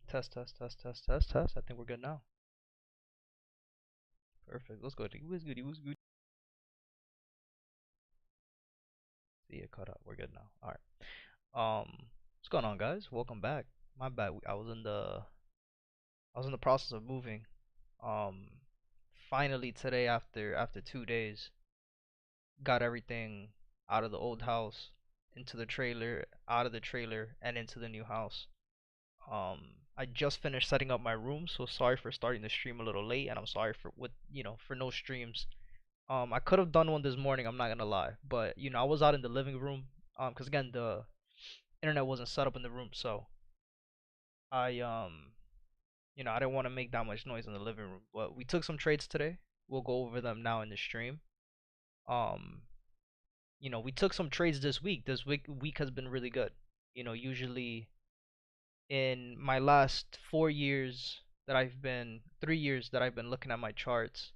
Test, test, test, test, test, test. I think we're good now. Perfect. Let's go. What's good? What's good? See it cut out. We're good now. All right. What's going on, guys? Welcome back. My bad. I was in the process of moving. Um, Finally today, after 2 days, got everything out of the old house, into the trailer, out of the trailer, and into the new house. I just finished setting up my room, so sorry for starting the stream a little late, and I'm sorry for no streams. I could have done one this morning, I'm not gonna lie, but I was out in the living room, because again the internet wasn't set up in the room, so I I didn't want to make that much noise in the living room. But we took some trades today. We'll go over them now in the stream. Um, we took some trades this week. This week has been really good. Usually in my last 4 years that I've been 3 years that I've been looking at my charts,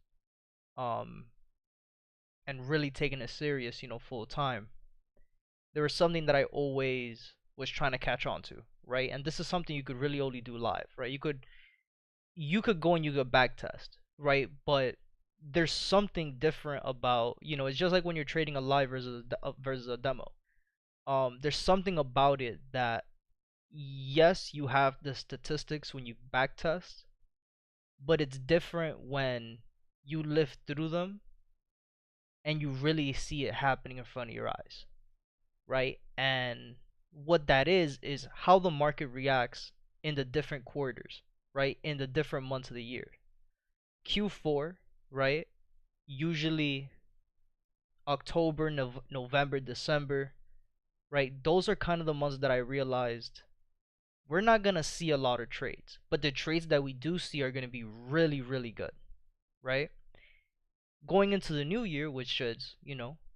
um, and really taking it serious, full time, there was something that I always was trying to catch on to, right? And this is something you could really only do live, right? You could go and you could back test, right? But there's something different about, it's just like when you're trading a live versus a demo. There's something about it that, yes, you have the statistics when you back test, but it's different when you live through them and you really see it happening in front of your eyes, right? And what that is how the market reacts in the different quarters, right? In the different months of the year. Q4, right? Usually October, November, December, right? Those are kind of the months that I realized we're not going to see a lot of trades, but the trades that we do see are going to be really, really good, right? Going into the new year, which is,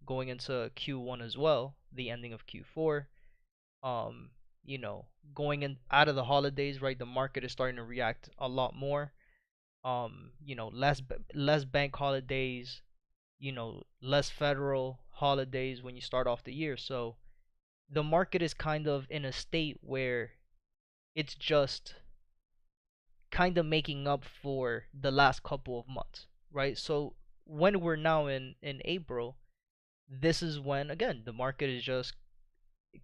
going into Q1 as well, the ending of Q4, um, going in out of the holidays, right? The market is starting to react a lot more. Less bank holidays, less federal holidays when you start off the year. So the market is kind of in a state where it's just kind of making up for the last couple of months, right? So when we're now in April, this is when again the market is just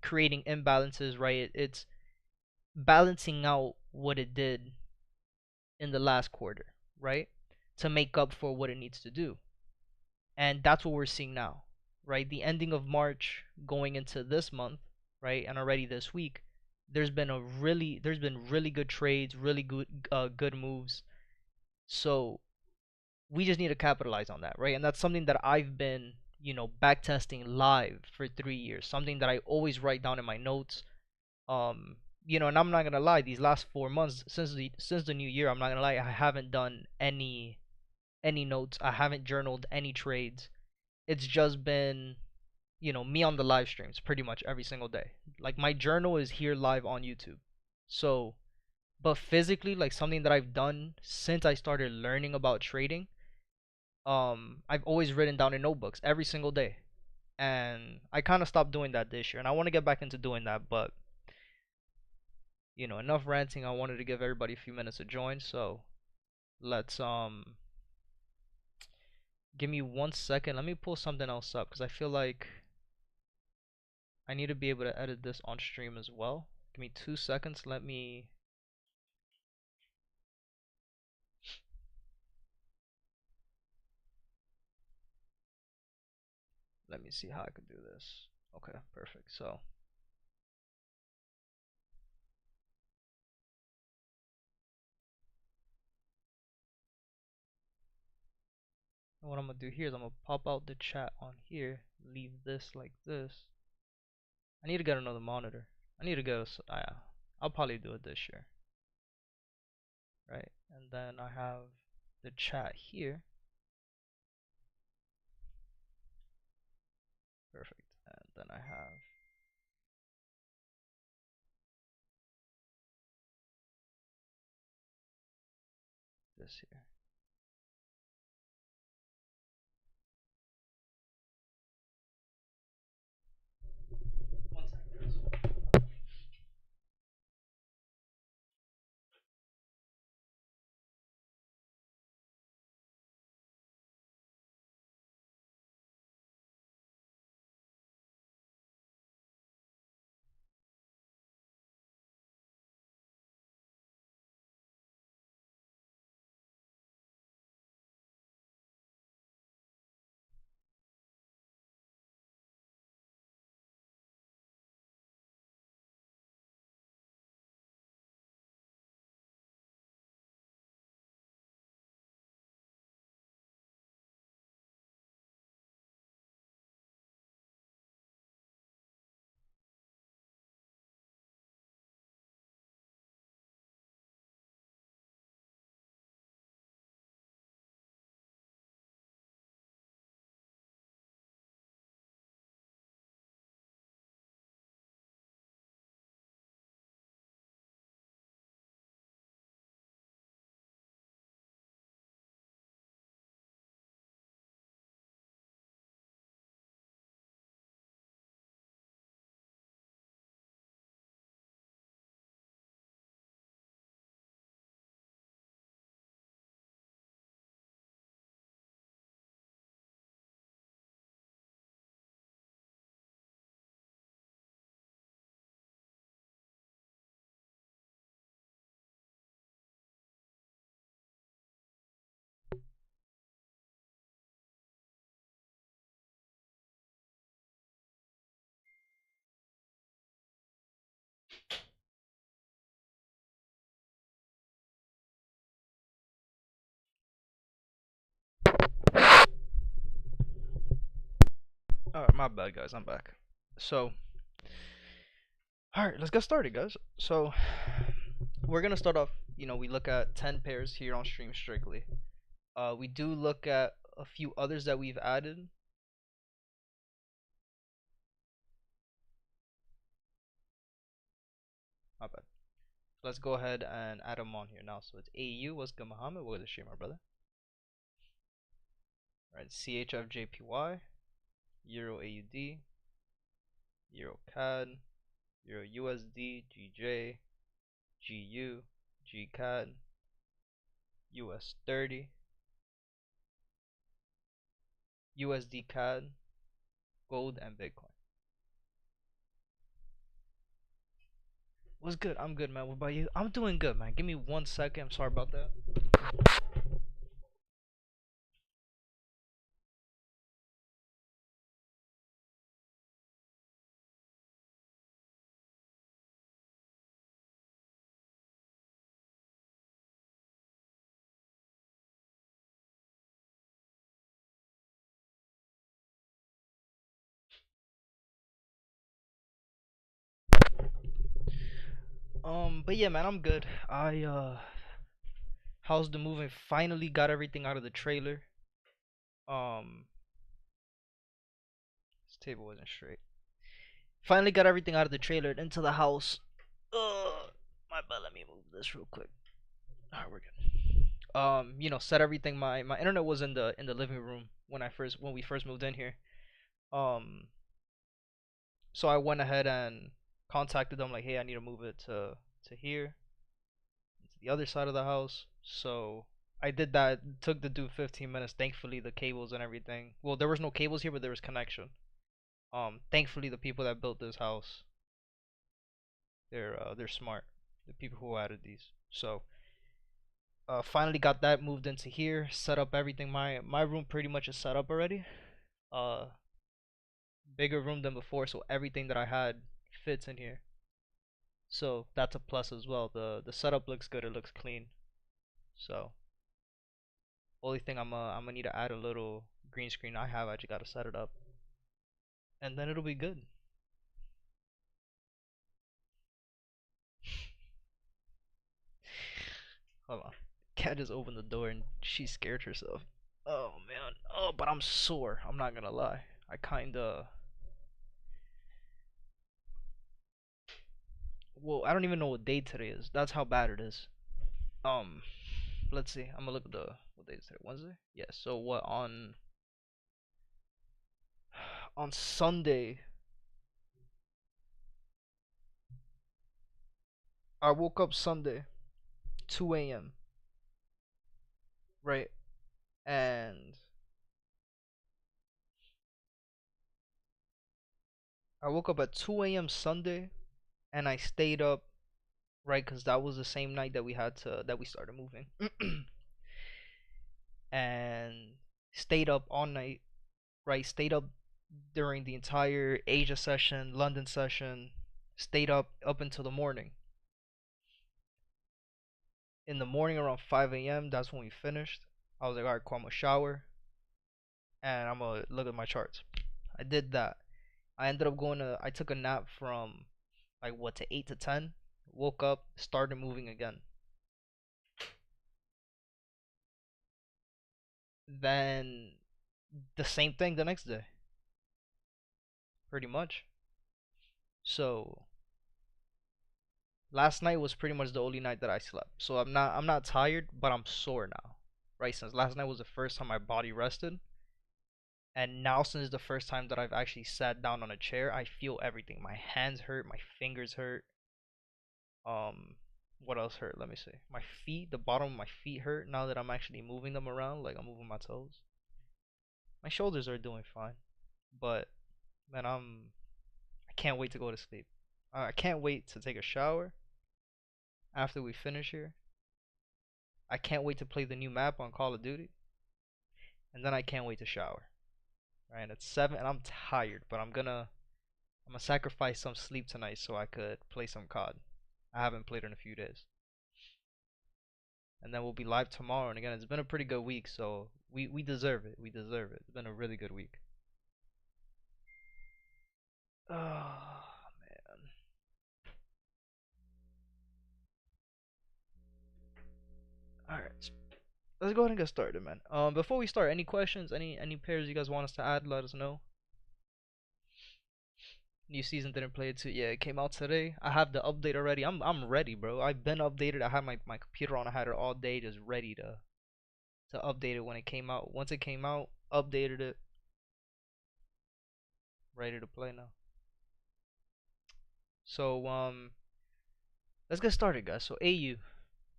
creating imbalances, right? It's balancing out what it did in the last quarter, right? To make up for what it needs to do. And that's what we're seeing now, right? The ending of March going into this month, right? And already this week, there's been really good trades, really good moves. So we just need to capitalize on that, right? And that's something that I've been, back testing live for 3 years. Something that I always write down in my notes. And I'm not gonna lie, these last 4 months since the new year, I'm not gonna lie, I haven't done any notes. I haven't journaled any trades. It's just been, me on the live streams pretty much every single day. Like my journal is here live on YouTube. So, but physically, like something that I've done since I started learning about trading, I've always written down in notebooks every single day. And I kind of stopped doing that this year, and I want to get back into doing that, but enough ranting. I wanted to give everybody a few minutes to join, so let's give me 1 second. Let me pull something else up because I feel like I need to be able to edit this on stream as well. Give me 2 seconds. Let me see how I could do this. Okay, perfect. So what I'm gonna do here is I'm gonna pop out the chat on here, leave this like this. I need to get another monitor. I need to go. I'll probably do it this year, right? And then I have the chat here. Perfect. And then I have this here. Alright, my bad, guys. I'm back. So, alright, let's get started, guys. So, we're gonna start off. We look at 10 pairs here on stream strictly. We do look at a few others that we've added. My bad. Let's go ahead and add them on here now. So it's AU. What's good, Muhammad? What is the stream, my brother? Alright, CHFJPY, Euro AUD, EURCAD, Euro USD, GJ, GU, GCAD, US30, USDCAD, gold, and Bitcoin. What's good? I'm good, man. What about you? I'm doing good, man. Give me 1 second. I'm sorry about that. But yeah, man, I'm good. How's the moving? Finally got everything out of the trailer. Um, this table wasn't straight. Finally got everything out of the trailer and into the house. My bad. Let me move this real quick. Alright, we're good. Set everything. My internet was in the living room when we first moved in here. Um, so I went ahead and contacted them like, hey, I need to move it to here, to the other side of the house. So I did that. It took the dude 15 minutes. Thankfully, the cables and everything. Well, there was no cables here, but there was connection. Thankfully, the people that built this house, they're smart. The people who added these. So finally got that moved into here. Set up everything. My room pretty much is set up already. Uh, Bigger room than before, so everything that I had fits in here. So that's a plus as well. The setup looks good. It looks clean. So only thing I'm gonna need to add a little green screen. I just gotta set it up, and then it'll be good. Hold on. Cat just opened the door and she scared herself. Oh man. Oh, but I'm sore. I'm not gonna lie. I kinda. Well, I don't even know what day today is. That's how bad it is. Um, let's see. I'm gonna look at what day is today. Wednesday. Yes. Yeah, so what on Sunday? I woke up Sunday, 2 a.m. Right, and I woke up at 2 a.m. Sunday, and I stayed up, right, because that was the same night that we started moving, and stayed up all night, right? Stayed up during the entire Asia session, London session, stayed up until the morning. In the morning around 5 a.m., that's when we finished. I was like, alright, cool, I'm gonna shower, and I'm gonna look at my charts. I did that. I took a nap from like what to 8 to 10. Woke up, started moving again. Then the same thing the next day, pretty much. So last night was pretty much the only night that I slept. So I'm not tired, but I'm sore now. Right? Since last night was the first time my body rested. And now since the first time that I've actually sat down on a chair, I feel everything. My hands hurt, my fingers hurt. What else hurt? Let me see. My feet, the bottom of my feet hurt now that I'm actually moving them around, like I'm moving my toes. My shoulders are doing fine, but man, I can't wait to go to sleep. I can't wait to take a shower after we finish here. I can't wait to play the new map on Call of Duty, and then I can't wait to shower. Right, it's 7, and I'm tired, but I'm gonna sacrifice some sleep tonight so I could play some COD. I haven't played in a few days. And then we'll be live tomorrow. And again, it's been a pretty good week, so we deserve it. We deserve it. It's been a really good week. Oh man. All right. Let's go ahead and get started, man. Before we start, any questions, any pairs you guys want us to add, let us know. New season didn't play it too. Yeah, it came out today. I have the update already. I'm ready, bro. I've been updated. I had my computer on. I had it all day, just ready to update it when it came out. Once it came out, updated it, ready to play now. So let's get started, guys. So AU,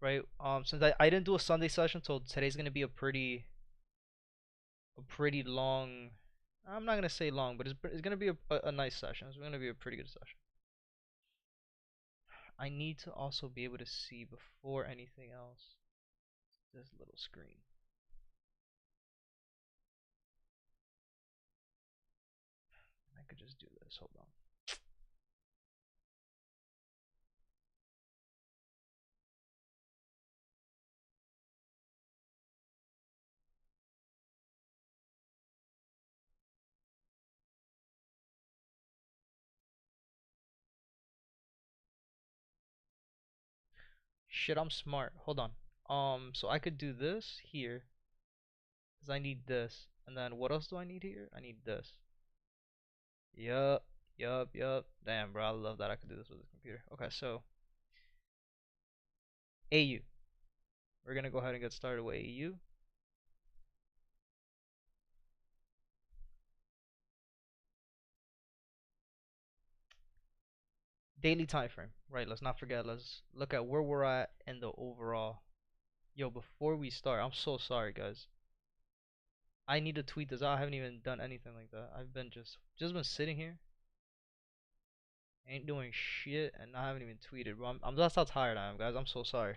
right? Since I didn't do a Sunday session, so today's gonna be a pretty long. I'm not gonna say long, but it's gonna be a nice session. It's gonna be a pretty good session. I need to also be able to see before anything else this little screen. I could just do this. Hold on. Shit, I'm smart. Hold on. So I could do this here, because I need this. And then what else do I need here? I need this. Yup, yup. Damn, bro, I love that I could do this with this computer. Okay, so AU. We're gonna go ahead and get started with AU. Daily time frame. Right, let's not forget. Let's look at where we're at in the overall. Yo, before we start, I'm so sorry, guys. I need to tweet this out. I haven't even done anything like that. I've been just been sitting here, ain't doing shit, and I haven't even tweeted. Bro, that's how tired I am, guys. I'm so sorry.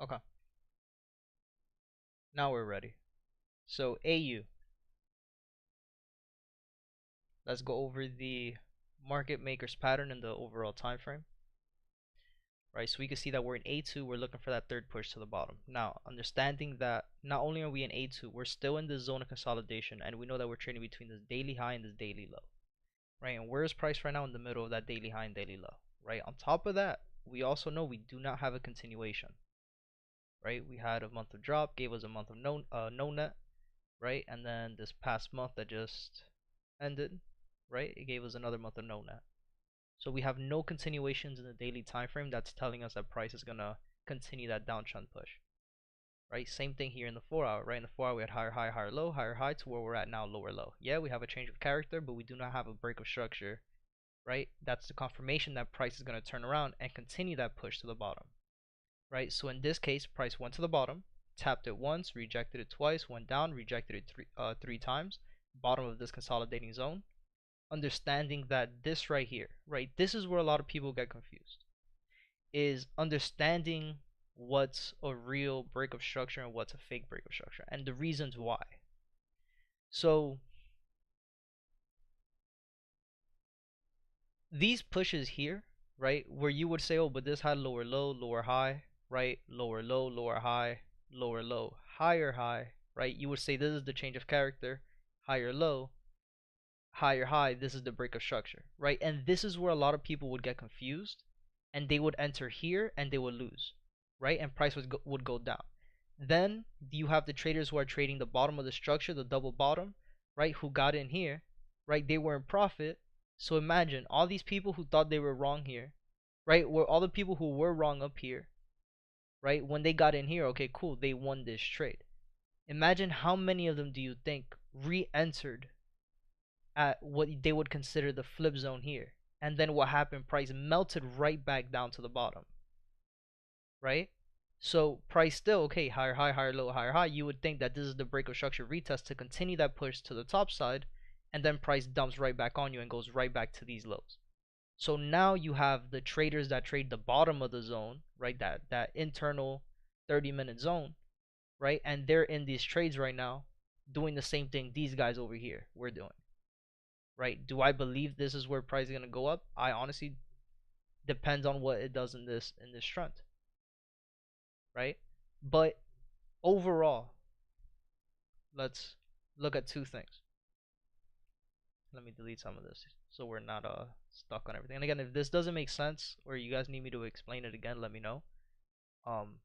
Okay, now we're ready. So AU. Let's go over the market makers pattern in the overall time frame. Right, so we can see that we're in A2. We're looking for that third push to the bottom. Now, understanding that not only are we in A2, we're still in this zone of consolidation, and we know that we're trading between this daily high and this daily low. Right, and where is price right now? In the middle of that daily high and daily low. Right, on top of that, we also know we do not have a continuation. Right, we had a month of drop, gave us a month of no net. Right, and then this past month that just ended, right, it gave us another month of no net. So we have no continuations in the daily time frame. That's telling us that price is gonna continue that downtrend push. Right, same thing here in the 4 hour. Right, in the 4 hour we had higher high, higher low, higher high, to where we're at now, lower low. Yeah, we have a change of character, but we do not have a break of structure. Right, that's the confirmation that price is gonna turn around and continue that push to the bottom. Right, so in this case, price went to the bottom, tapped it once, rejected it twice, went down, rejected it three times, bottom of this consolidating zone. Understanding that this right here, right, this is where a lot of people get confused, is understanding what's a real break of structure and what's a fake break of structure, and the reasons why. So these pushes here, right, where you would say, oh, but this had lower low, lower high, right? Lower low, lower high, lower low, higher high, right? You would say this is the change of character, higher low, higher high, this is the break of structure, right? And this is where a lot of people would get confused and they would enter here and they would lose, right? And price would go down. Then you have the traders who are trading the bottom of the structure, the double bottom, right? Who got in here, right? They were in profit. So imagine all these people who thought they were wrong here, right? Were all the people who were wrong up here, right? When they got in here, okay, cool, they won this trade. Imagine how many of them do you think re-entered at what they would consider the flip zone here? And then what happened? Price melted right back down to the bottom, right? So price still, okay, higher high, higher low, higher high. You would think that this is the break of structure retest to continue that push to the top side, and then price dumps right back on you and goes right back to these lows. So now you have the traders that trade the bottom of the zone, right? That internal 30-minute zone, right? And they're in these trades right now doing the same thing these guys over here were doing, right? Do I believe this is where price is going to go up? I honestly depends on what it does in this trend, right? But overall, let's look at two things. Let me delete some of this so we're not stuck on everything. And again, if this doesn't make sense or you guys need me to explain it again, let me know. I'm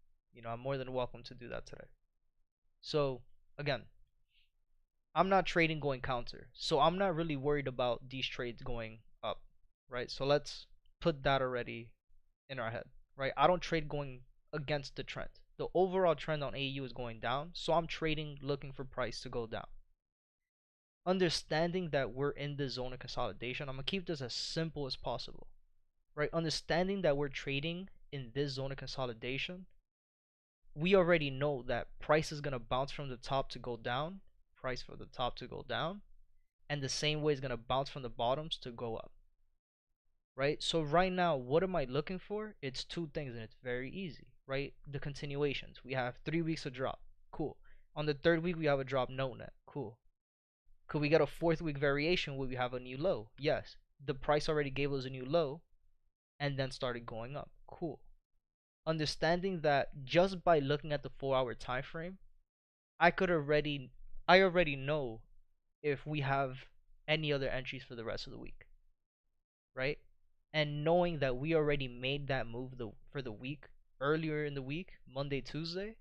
more than welcome to do that today. So again, I'm not trading going counter, so I'm not really worried about these trades going up, right? So let's put that already in our head, right? I don't trade going against the trend. The overall trend on AU is going down, so I'm trading looking for price to go down. Understanding that we're in the zone of consolidation, I'm gonna keep this as simple as possible, right? Understanding that we're trading in this zone of consolidation, we already know that price is gonna bounce from the top to go down, price for the top to go down, and the same way is gonna bounce from the bottoms to go up, right? So right now, what am I looking for? It's two things, and it's very easy, right? The continuations. We have 3 weeks of drop, cool. On the third week, we have a drop no net, cool. Could we get a fourth week variation where we have a new low? Yes. The price already gave us a new low and then started going up, cool. Understanding that just by looking at the 4-hour time frame, I already know if we have any other entries for the rest of the week, right? And knowing that we already made that move for the week earlier in the week, Monday, Tuesday,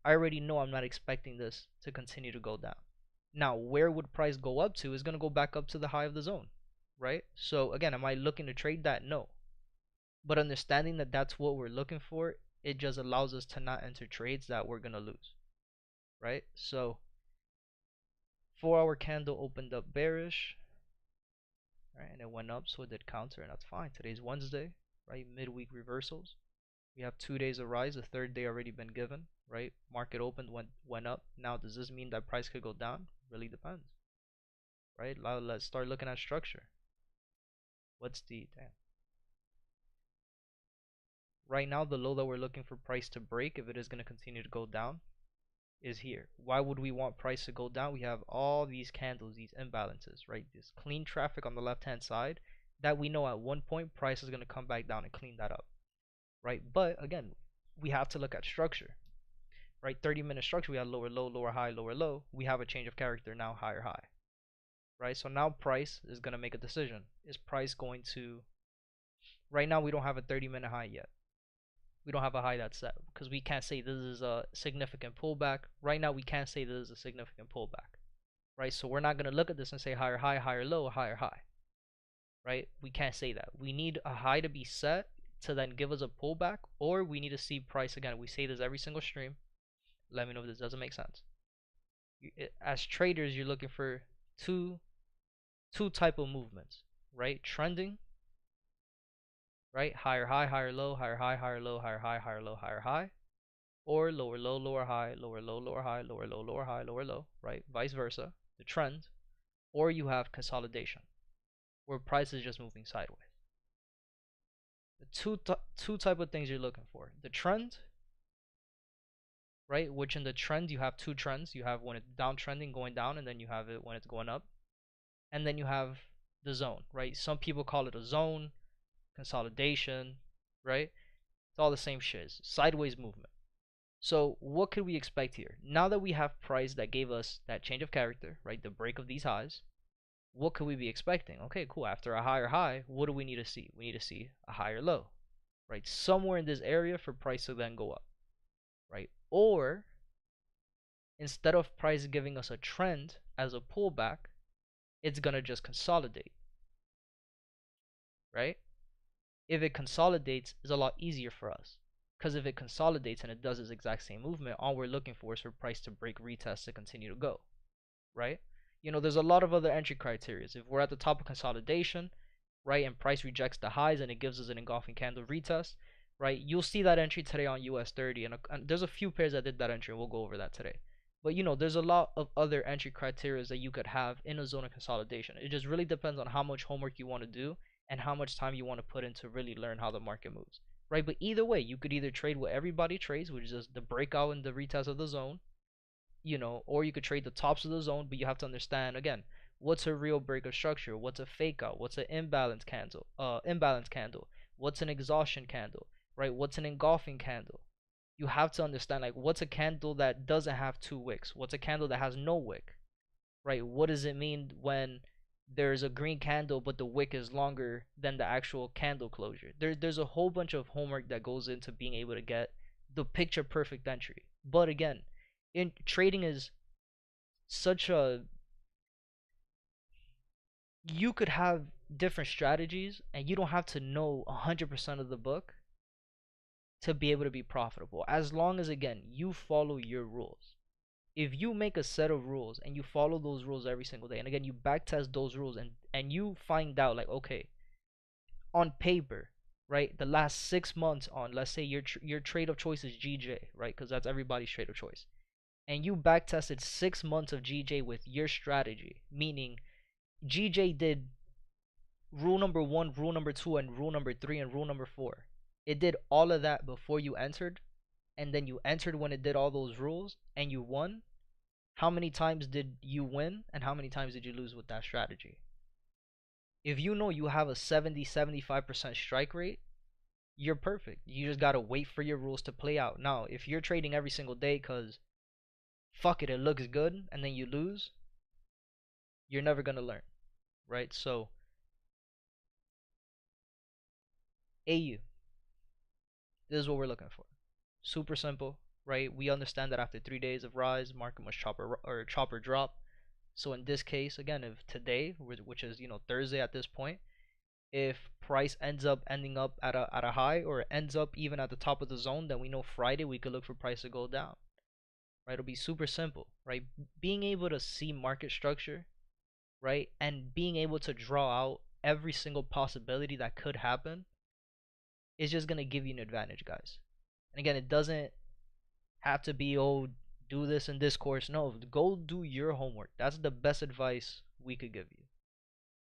I already know I'm not expecting this to continue to go down. Now, where would price go up to is going to go back up to the high of the zone, right? So again, am I looking to trade that? No. But understanding that that's what we're looking for, it just allows us to not enter trades that we're going to lose, right? So 4-hour candle opened up bearish, right? And it went up, so it did counter, and that's fine. Today's Wednesday, right? Midweek reversals. We have 2 days of rise, the third day already been given, right? Market opened, went up. Now, does this mean that price could go down? Really depends, right? Now let's start looking at structure. What's the damn? Right now, the low that we're looking for price to break, if it is going to continue to go down, is here. Why would we want price to go down? We have all these candles, these imbalances, right? This clean traffic on the left-hand side that we know at one point price is going to come back down and clean that up, right? But again, we have to look at structure, right? 30-minute structure, we have lower low, lower high, lower low. We have a change of character now, higher high, right? So now price is going to make a decision. Is price going to, right now we don't have a 30-minute high yet. We don't have a high that's set because we can't say this is a significant pullback. Right now we can't say this is a significant pullback, right? So we're not going to look at this and say higher high, higher low, higher high, right? We can't say that. We need a high to be set to then give us a pullback, or we need to see price again. We say this every single stream. Let me know if this doesn't make sense. As traders, you're looking for two type of movements, right? Trending, right? Higher high, higher low, higher high, higher low, higher high, higher low, higher high, or lower low, lower high, lower low, lower high, lower low, lower high, lower low, right? Vice versa, the trend. Or you have consolidation, where price is just moving sideways. The two type of things you're looking for: the trend, right? Which in the trend you have two trends. You have when it's downtrending going down, and then you have it when it's going up, and then you have the zone, right? Some people call it a zone, consolidation, right? It's all the same shit. It's sideways movement. So what could we expect here? Now that we have price that gave us that change of character, right? The break of these highs, what could we be expecting? Okay, cool. After a higher high, what do we need to see? We need to see a higher low, right? Somewhere in this area for price to then go up, right? Or instead of price giving us a trend as a pullback, it's gonna just consolidate, right? If it consolidates, it's a lot easier for us. Because if it consolidates and it does its exact same movement, all we're looking for is for price to break retest to continue to go, right? There's a lot of other entry criteria. If we're at the top of consolidation, right, and price rejects the highs and it gives us an engulfing candle retest, right, you'll see that entry today on US30, and there's a few pairs that did that entry, and we'll go over that today. But there's a lot of other entry criteria that you could have in a zone of consolidation. It just really depends on how much homework you want to do and how much time you want to put in to really learn how the market moves, right? But either way, you could either trade what everybody trades, which is just the breakout and the retest of the zone, or you could trade the tops of the zone, but you have to understand again what's a real break of structure, what's a fake out, what's an imbalance candle, what's an exhaustion candle, right? What's an engulfing candle? You have to understand like what's a candle that doesn't have two wicks, what's a candle that has no wick, right? What does it mean when there's a green candle but the wick is longer than the actual candle closure? There's a whole bunch of homework that goes into being able to get the picture perfect entry. But again, in trading is such a, you could have different strategies and you don't have to know 100% of the book to be able to be profitable, as long as again you follow your rules. If you make a set of rules and you follow those rules every single day, and again you backtest those rules, and you find out like, okay, on paper, right, the last 6 months on, let's say your trade of choice is GJ, right, because that's everybody's trade of choice, and you backtested 6 months of GJ with your strategy, meaning GJ did rule number 1, rule number 2, and rule number 3, and rule number 4. It did all of that before you entered, and then you entered when it did all those rules, and you won. How many times did you win, and how many times did you lose with that strategy? If you know you have a 70-75% strike rate, you're perfect. You just gotta wait for your rules to play out. Now, if you're trading every single day because fuck it, it looks good, and then you lose, you're never gonna learn, right? So, AU, this is what we're looking for. Super simple, right? We understand that after 3 days of rise, market must chop or drop. So in this case, again, if today, which is Thursday at this point, if price ends up ending up at a high, or ends up even at the top of the zone, then we know Friday we could look for price to go down, right? It'll be super simple, right? Being able to see market structure, right, and being able to draw out every single possibility that could happen is just gonna give you an advantage, guys. And again, it doesn't have to be, oh, do this in this course. No, go do your homework. That's the best advice we could give you,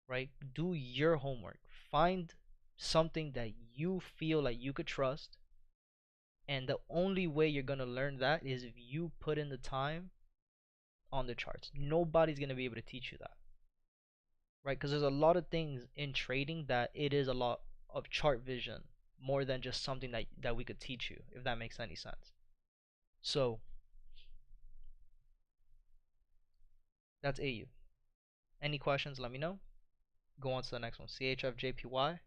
right? Do your homework. Find something that you feel like you could trust, and the only way you're gonna learn that is if you put in the time on the charts. Nobody's gonna be able to teach you that, right? Because there's a lot of things in trading that it is a lot of chart vision more than just something that we could teach you, if that makes any sense. So that's AU. Any questions, let me know. Go on to the next one. CHFJPY.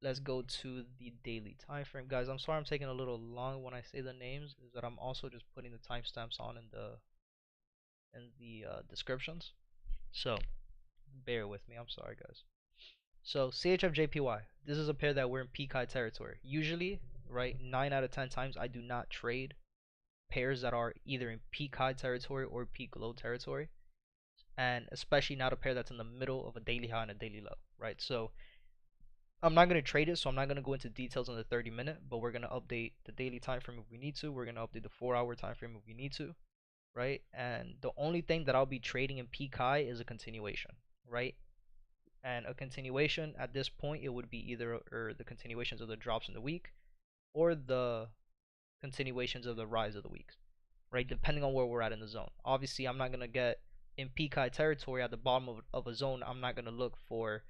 Let's go to the daily time frame, guys. I'm sorry I'm taking a little long when I say the names, is that I'm also just putting the timestamps on in the descriptions, so bear with me. I'm sorry, guys. So CHFJPY, this is a pair that we're in peak high territory. Usually, right, 9 out of 10 times I do not trade pairs that are either in peak high territory or peak low territory, and especially not a pair that's in the middle of a daily high and a daily low, right? So I'm not going to trade it, so I'm not going to go into details on the 30-minute, but we're going to update the daily time frame if we need to. We're going to update the 4-hour time frame if we need to, right? And the only thing that I'll be trading in peak high is a continuation, right? And a continuation at this point, it would be either the continuations of the drops in the week or the continuations of the rise of the weeks, right? Depending on where we're at in the zone. Obviously, I'm not going to get in PKI territory at the bottom of a zone, I'm not going to look for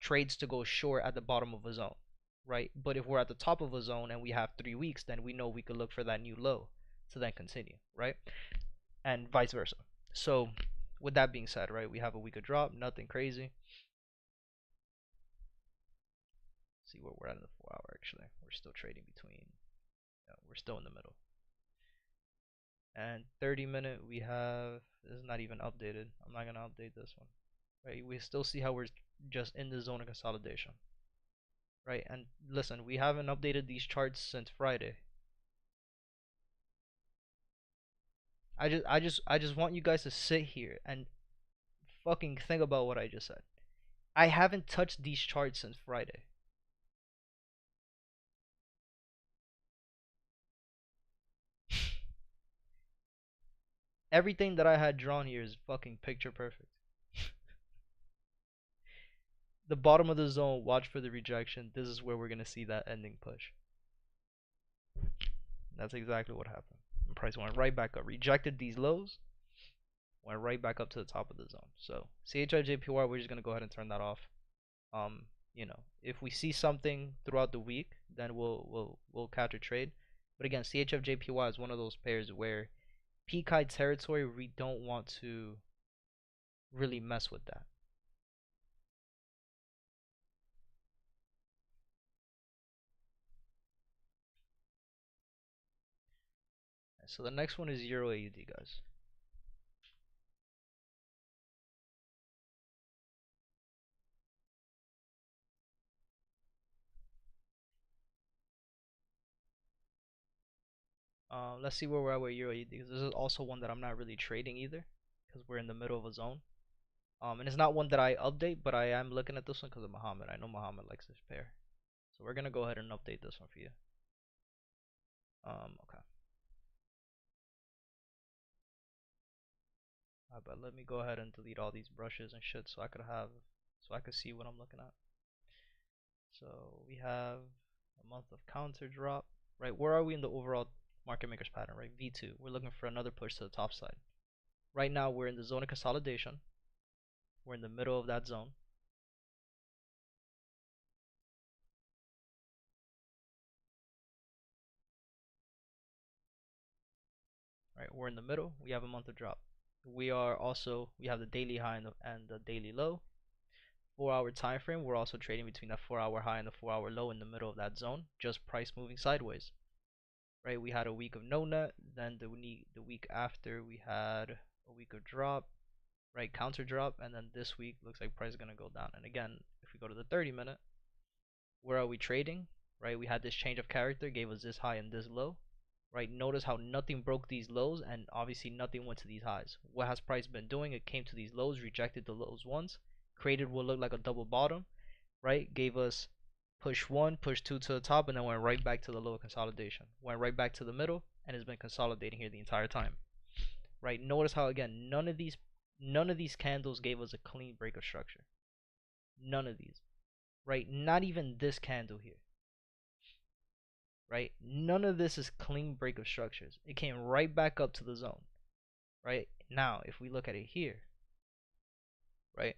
trades to go short at the bottom of a zone, right? But if we're at the top of a zone and we have 3 weeks, then we know we could look for that new low to then continue, right? And vice versa. So with that being said, right, we have a week of drop, nothing crazy. See where we're at in the 4 hour. Actually, we're still trading between, we're still in the middle. And 30-minute, we have, this is not even updated. I'm not gonna update this one, right? We still see how we're just in the zone of consolidation, right? And listen, we haven't updated these charts since Friday. I just want you guys to sit here and fucking think about what I just said. I haven't touched these charts since Friday. Everything that I had drawn here is fucking picture perfect. The bottom of the zone, watch for the rejection. This is where we're gonna see that ending push. That's exactly what happened. The price went right back up, rejected these lows, went right back up to the top of the zone. So CHFJPY, we're just gonna go ahead and turn that off. You know, if we see something throughout the week, then we'll catch a trade. But again, CHFJPY is one of those pairs where PKI territory, we don't want to really mess with that. So the next one is EURAUD, guys. Let's see where we're at with EURAUD, because this is also one that I'm not really trading either, because we're in the middle of a zone. And it's not one that I update, but I am looking at this one because of Muhammad. I know Muhammad likes this pair, so we're gonna go ahead and update this one for you. Okay. But let me go ahead and delete all these brushes and shit so I could see what I'm looking at. So we have a month of counter drop, right? Where are we in the overall market makers pattern, right? V2. We're looking for another push to the top side. Right now we're in the zone of consolidation. We're in the middle of that zone. Right, we're in the middle. We have a month of drop. We have the daily high and the daily low. 4-hour time frame, we're also trading between that 4-hour high and the 4-hour low in the middle of that zone, just price moving sideways. Right, we had a week of no net, then the week after we had a week of drop, right, counter drop, and then this week looks like price is gonna go down. And again, if we go to the 30-minute, where are we trading? Right, we had this change of character, gave us this high and this low. Right, notice how nothing broke these lows, and obviously nothing went to these highs. What has price been doing? It came to these lows, rejected the lows once, created what looked like a double bottom, right? Gave us push 1, push 2 to the top, and then went right back to the lower consolidation. Went right back to the middle, and has been consolidating here the entire time. Right? Notice how again none of these candles gave us a clean break of structure. None of these. Right? Not even this candle here. Right? None of this is clean break of structures. It came right back up to the zone. Right? Now, if we look at it here, right,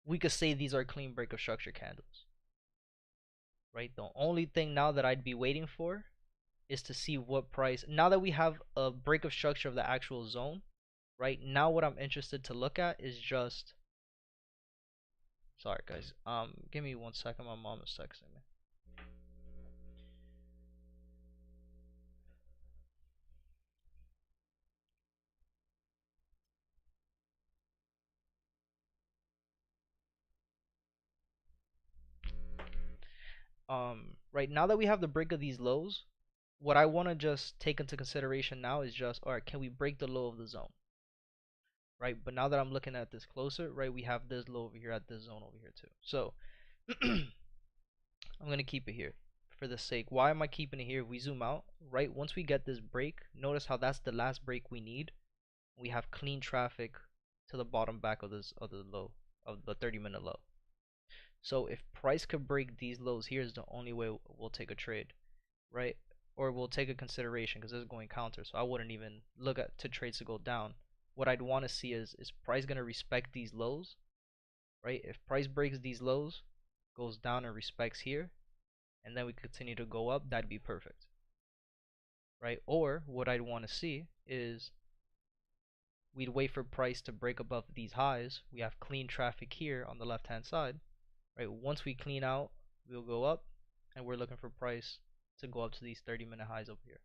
we could say these are clean break of structure candles. Right? The only thing now that I'd be waiting for is to see what price, now that we have a break of structure of the actual zone, right? Now what I'm interested to look at is just, sorry guys, give me 1 second, my mom is texting me. Right, now that we have the break of these lows, what I want to just take into consideration now is just, all right, can we break the low of the zone? Right, but now that I'm looking at this closer, right, we have this low over here at this zone over here too. So I'm gonna keep it here for the sake. Why am I keeping it here? If we zoom out, right, once we get this break, notice how that's the last break we need. We have clean traffic to the bottom back of this of the low of the 30-minute low. So if price could break these lows, here's the only way we'll take a trade, right? Or we'll take a consideration, because this is going counter, so I wouldn't even look at to trades to go down. what I'd want to see is price gonna respect these lows, right? If price breaks these lows, goes down and respects here, and then we continue to go up, that'd be perfect, right? Or what I'd want to see is we'd wait for price to break above these highs. We have clean traffic here on the left hand side, right? Once we clean out, we'll go up, and we're looking for price to go up to these 30-minute highs over here.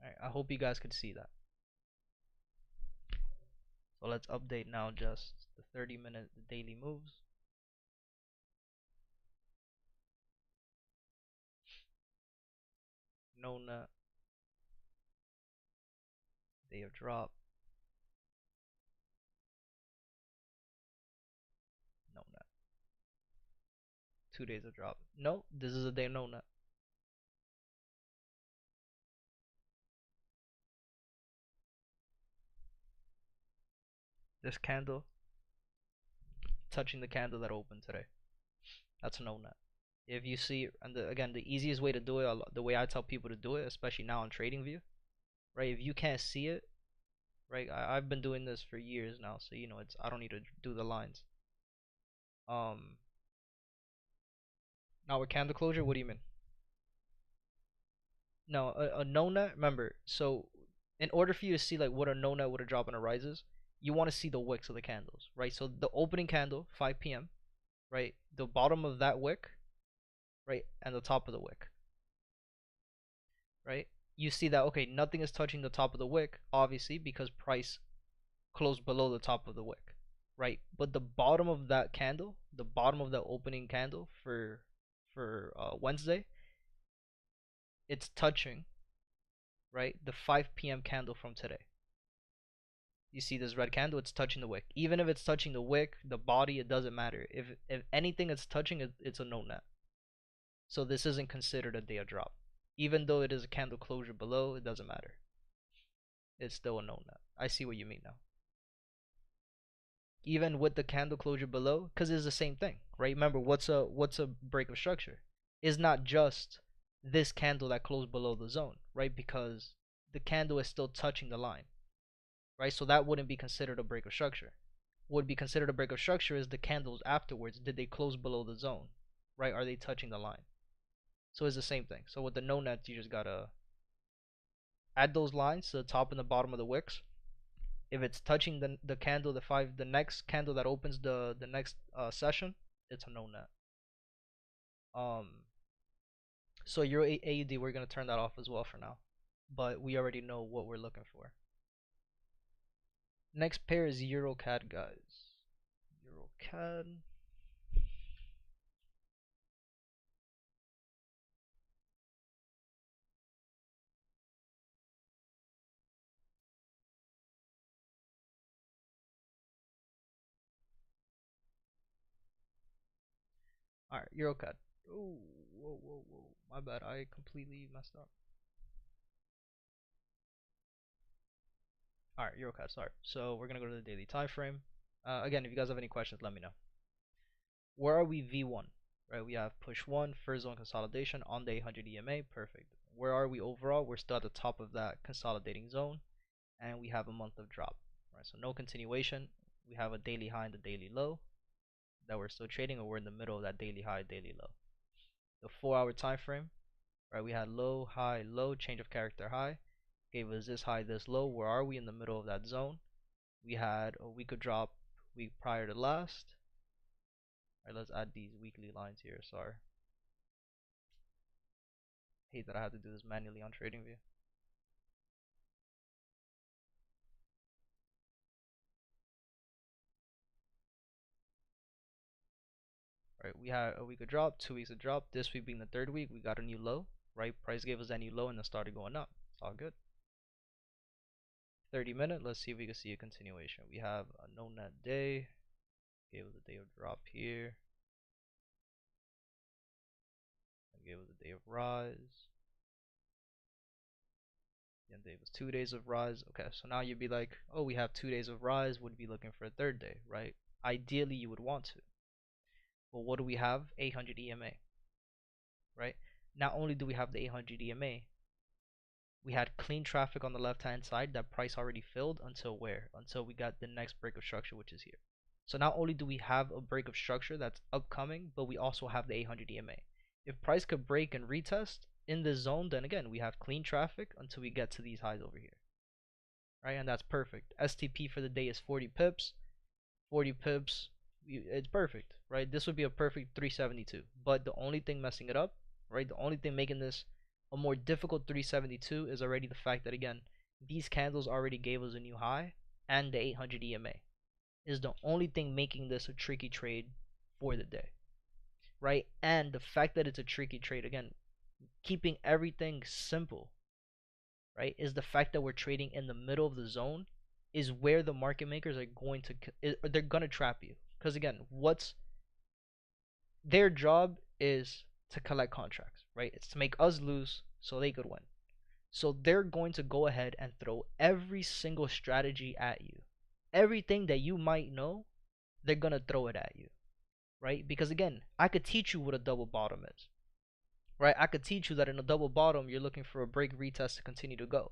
Alright, I hope you guys could see that. So let's update now just the 30-minute daily moves. No net, day of drop, no net. 2 days of drop. No, this is a day no net. This candle touching the candle that opened today. That's a no net. If you see, and again, the easiest way to do it, the way I tell people to do it, especially now on TradingView, right? If you can't see it, right? I've been doing this for years now, so you know it's I don't need to do the lines. Now with candle closure, what do you mean? No, a no net. Remember, so in order for you to see like what a no net would a drop and a rises, you want to see the wicks of the candles, right? So the opening candle, 5 p.m., right? The bottom of that wick, right, and the top of the wick, right? You see that okay, nothing is touching the top of the wick, obviously because price closed below the top of the wick, right? But the bottom of that candle, the bottom of the opening candle for Wednesday, it's touching, right, the 5 p.m. candle from today. You see this red candle, it's touching the wick. Even if it's touching the wick, the body, it doesn't matter. If anything it's touching, it's a no net. So this isn't considered a day of drop. Even though it is a candle closure below, it doesn't matter. It's still a no net. I see what you mean now. Even with the candle closure below, because it's the same thing, right? Remember, what's a break of structure? It's not just this candle that closed below the zone, right? Because the candle is still touching the line, right? So that wouldn't be considered a break of structure. What would be considered a break of structure is the candles afterwards. Did they close below the zone, right? Are they touching the line? So it's the same thing. So with the no nets, you just gotta add those lines to the top and the bottom of the wicks. If it's touching the candle, the next candle that opens the next session, it's a no net. So your AUD, we're gonna turn that off as well for now, but we already know what we're looking for. Next pair is EURCAD, guys. EURCAD. Alright, EURCAD. Oh, whoa. My bad, I completely messed up. Alright, EURCAD, sorry. So we're gonna go to the daily time frame. Again, if you guys have any questions, let me know. Where are we V1? Right, we have push 1, first zone consolidation on the 800 EMA, perfect. Where are we overall? We're still at the top of that consolidating zone, and we have a month of drop. Right, so no continuation. We have a daily high and a daily low that we're still trading, or we're in the middle of that daily high, daily low. The 4-hour time frame, right? We had low, high, low, change of character high, gave us this high, this low. Where are we? In the middle of that zone. We had a week of drop week prior to last. Alright, let's add these weekly lines here. Sorry. Hate that I have to do this manually on TradingView. Right, we had a week of drop, 2 weeks of drop. This week being the 3rd week, we got a new low. Right, price gave us that new low and then started going up. It's all good. 30-minute. Let's see if we can see a continuation. We have a no net day. Gave us a day of drop here. And gave us a day of rise. And it was 2 days of rise. Okay, so now you'd be like, oh, we have 2 days of rise. Would be looking for a 3rd day, right? Ideally, you would want to. Well, what do we have? 800 EMA. right? Not only do we have the 800 EMA, we had clean traffic on the left hand side. That price already filled until where? Until we got the next break of structure, which is here. So not only do we have a break of structure that's upcoming, but we also have the 800 EMA. If price could break and retest in this zone, then again we have clean traffic until we get to these highs over here, right? And that's perfect. STP for the day is 40 pips. 40 pips, it's perfect, right? This would be a perfect 372. But the only thing messing it up, right? The only thing making this a more difficult 372 is already the fact that, again, these candles already gave us a new high, and the 800 EMA is the only thing making this a tricky trade for the day, right? And the fact that it's a tricky trade, again, keeping everything simple, right, is the fact that we're trading in the middle of the zone is where the market makers are going to they're going to trap you, because again, what's their job is to collect contracts, right? It's to make us lose so they could win. So they're going to go ahead and throw every single strategy at you. Everything that you might know, they're going to throw it at you, right? Because again, I could teach you what a double bottom is, right? I could teach you that in a double bottom, you're looking for a break retest to continue to go,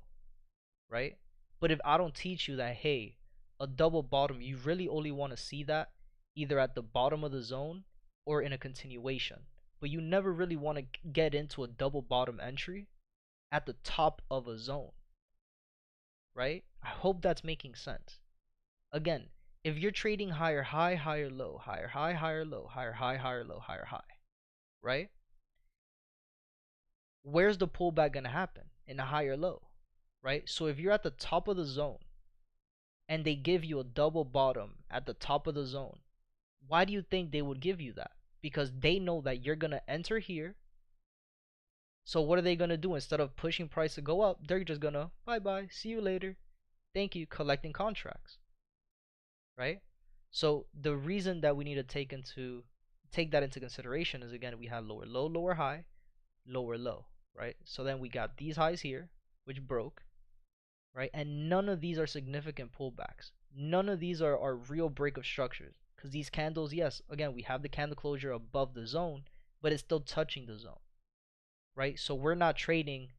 right? But if I don't teach you that, hey, a double bottom, you really only want to see that either at the bottom of the zone or in a continuation. But you never really want to get into a double bottom entry at the top of a zone, right? I hope that's making sense. Again, if you're trading higher high, higher low, higher high, higher low, higher high, higher low, higher high, right? Where's the pullback going to happen? In a higher low, right? So if you're at the top of the zone and they give you a double bottom at the top of the zone, why do you think they would give you that? Because they know that you're going to enter here. So what are they going to do? Instead of pushing price to go up, they're just going to bye-bye, see you later, thank you, collecting contracts, right? So the reason that we need to take that into consideration is, again, we have lower low, lower high, lower low, right? So then we got these highs here, which broke, right? And none of these are significant pullbacks. None of these are real break of structures, because these candles, yes, again, we have the candle closure above the zone, but it's still touching the zone, right? So we're not trading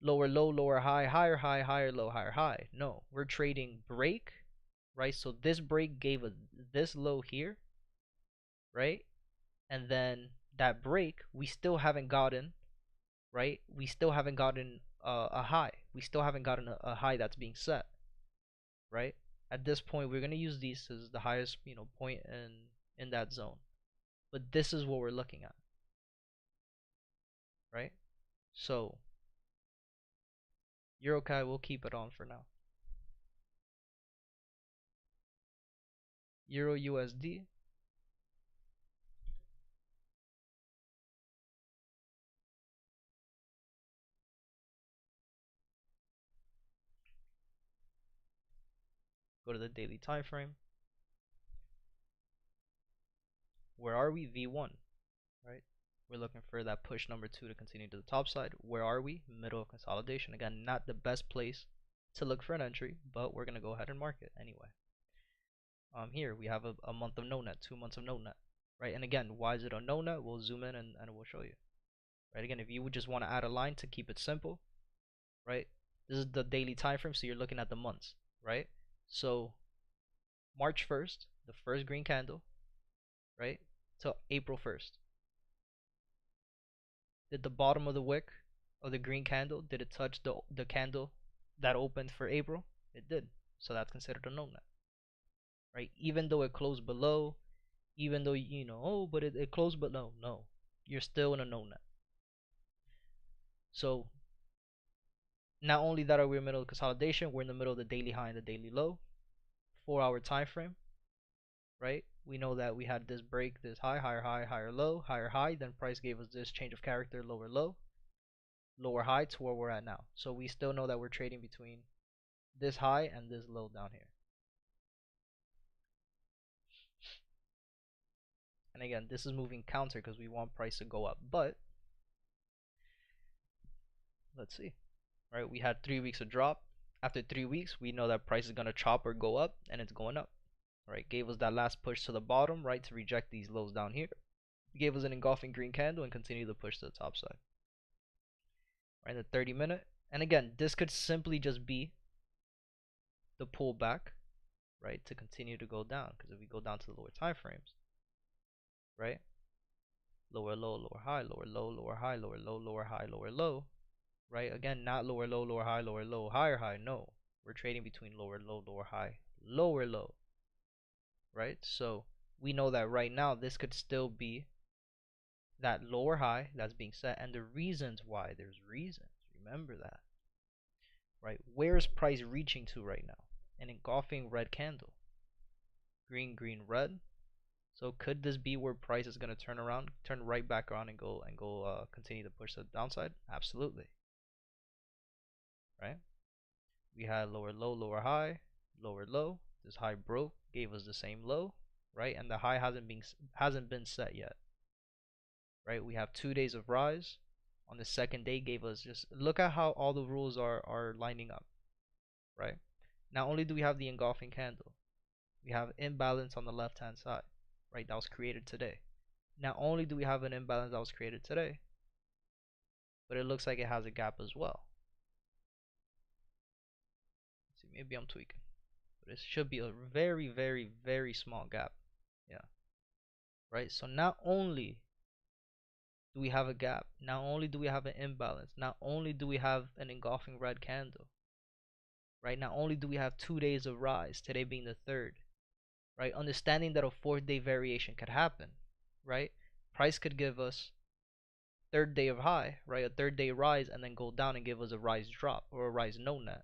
lower low, lower high, higher high, higher low, higher high. No, we're trading break, right? So this break gave us this low here, right? And then that break, we still haven't gotten, right? We still haven't gotten a high. We still haven't gotten a high that's being set, right? At this point, we're gonna use these as the highest, point in that zone. But this is what we're looking at, right? So EURCAD, we'll keep it on for now. Euro USD. Go to the daily time frame. Where are we? V1, right? We're looking for that push number 2 to continue to the top side. Where are we? Middle of consolidation. Again, not the best place to look for an entry, but we're gonna go ahead and mark it anyway. Here we have a month of no net, 2 months of no net, right? And again, why is it a no net? We'll zoom in and we'll show you, right? Again, if you would just want to add a line to keep it simple, right? This is the daily time frame, so you're looking at the months, right? So March 1st, the first green candle, right, till April 1st. Did the bottom of the wick of the green candle, did it touch the candle that opened for April? It did. So that's considered a no net, right? Even though it closed below, even though, oh, but it closed below. No, you're still in a no net. So not only that are we in the middle of consolidation, we're in the middle of the daily high and the daily low. 4-hour time frame, right? We know that we had this break, this high, higher high, higher low, higher high, then price gave us this change of character, lower low, lower high to where we're at now. So we still know that we're trading between this high and this low down here. And again, this is moving counter because we want price to go up, but let's see, right? We had 3 weeks of drop. After 3 weeks, we know that price is going to chop or go up, and it's going up, right? Gave us that last push to the bottom, right, to reject these lows down here. It gave us an engulfing green candle and continued to push to the top side. Right, the 30-minute. And again, this could simply just be the pullback, right, to continue to go down. Because if we go down to the lower time frames, right, lower low, lower high, lower low, lower high, lower low, lower high, lower low, right? Again, not lower low, lower high, lower low, higher high. No, we're trading between lower low, lower high, lower low, right? So we know that right now this could still be that lower high that's being set, and the reasons why, there's reasons, remember that, right? Where's price reaching to right now? An engulfing red candle, green, green, red. So could this be where price is going to turn around, turn right back around and go continue to push the downside? Absolutely, right? We had lower low, lower high, lower low. This high broke, gave us the same low, right? And the high hasn't been set yet, right? We have 2 days of rise. On the second day, gave us, just look at how all the rules are lining up, right? Not only do we have the engulfing candle, we have imbalance on the left hand side, right? That was created today. Not only do we have an imbalance that was created today, but it looks like it has a gap as well. Let's see, maybe I'm tweaking, but it should be a very, very, very small gap. Yeah, right? So not only do we have a gap, not only do we have an imbalance, not only do we have an engulfing red candle, right? Not only do we have 2 days of rise, today being the third, right? Understanding that a 4th-day variation could happen, right? Price could give us third day of high, right? A 3rd-day rise and then go down and give us a rise drop or a rise no net,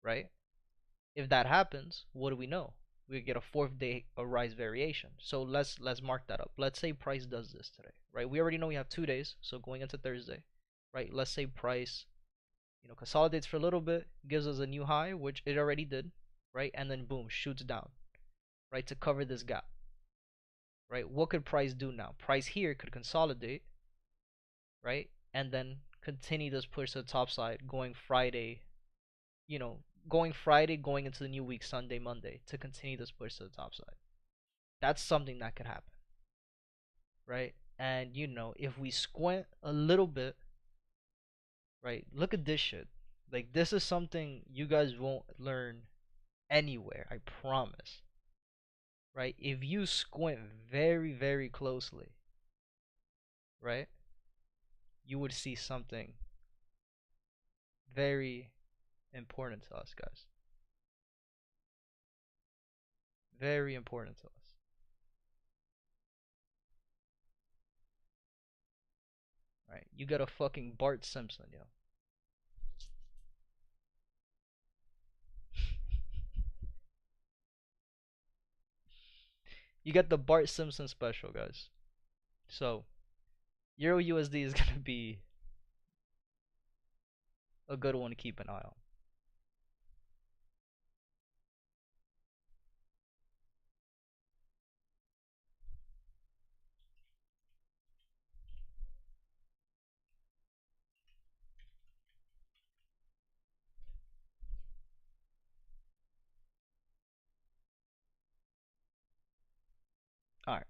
right? If that happens, what do we know? We get a 4th-day a rise variation. So let's mark that up. Let's say price does this today, right? We already know we have 2 days, so going into Thursday, right? Let's say price, consolidates for a little bit, gives us a new high, which it already did, right? And then boom, shoots down, right, to cover this gap, right? What could price do now? Price here could consolidate, right, and then continue this push to the top side, going Friday, going into the new week, Sunday, Monday, to continue this push to the top side. That's something that could happen, right? And if we squint a little bit, right, look at this shit. Like, this is something you guys won't learn anywhere, I promise. Right? If you squint very, very closely, right, you would see something very important to us, guys. Very important to us. Right? You got a fucking Bart Simpson, yo. You get the Bart Simpson special, guys. So, Euro USD is gonna be a good one to keep an eye on. Alright.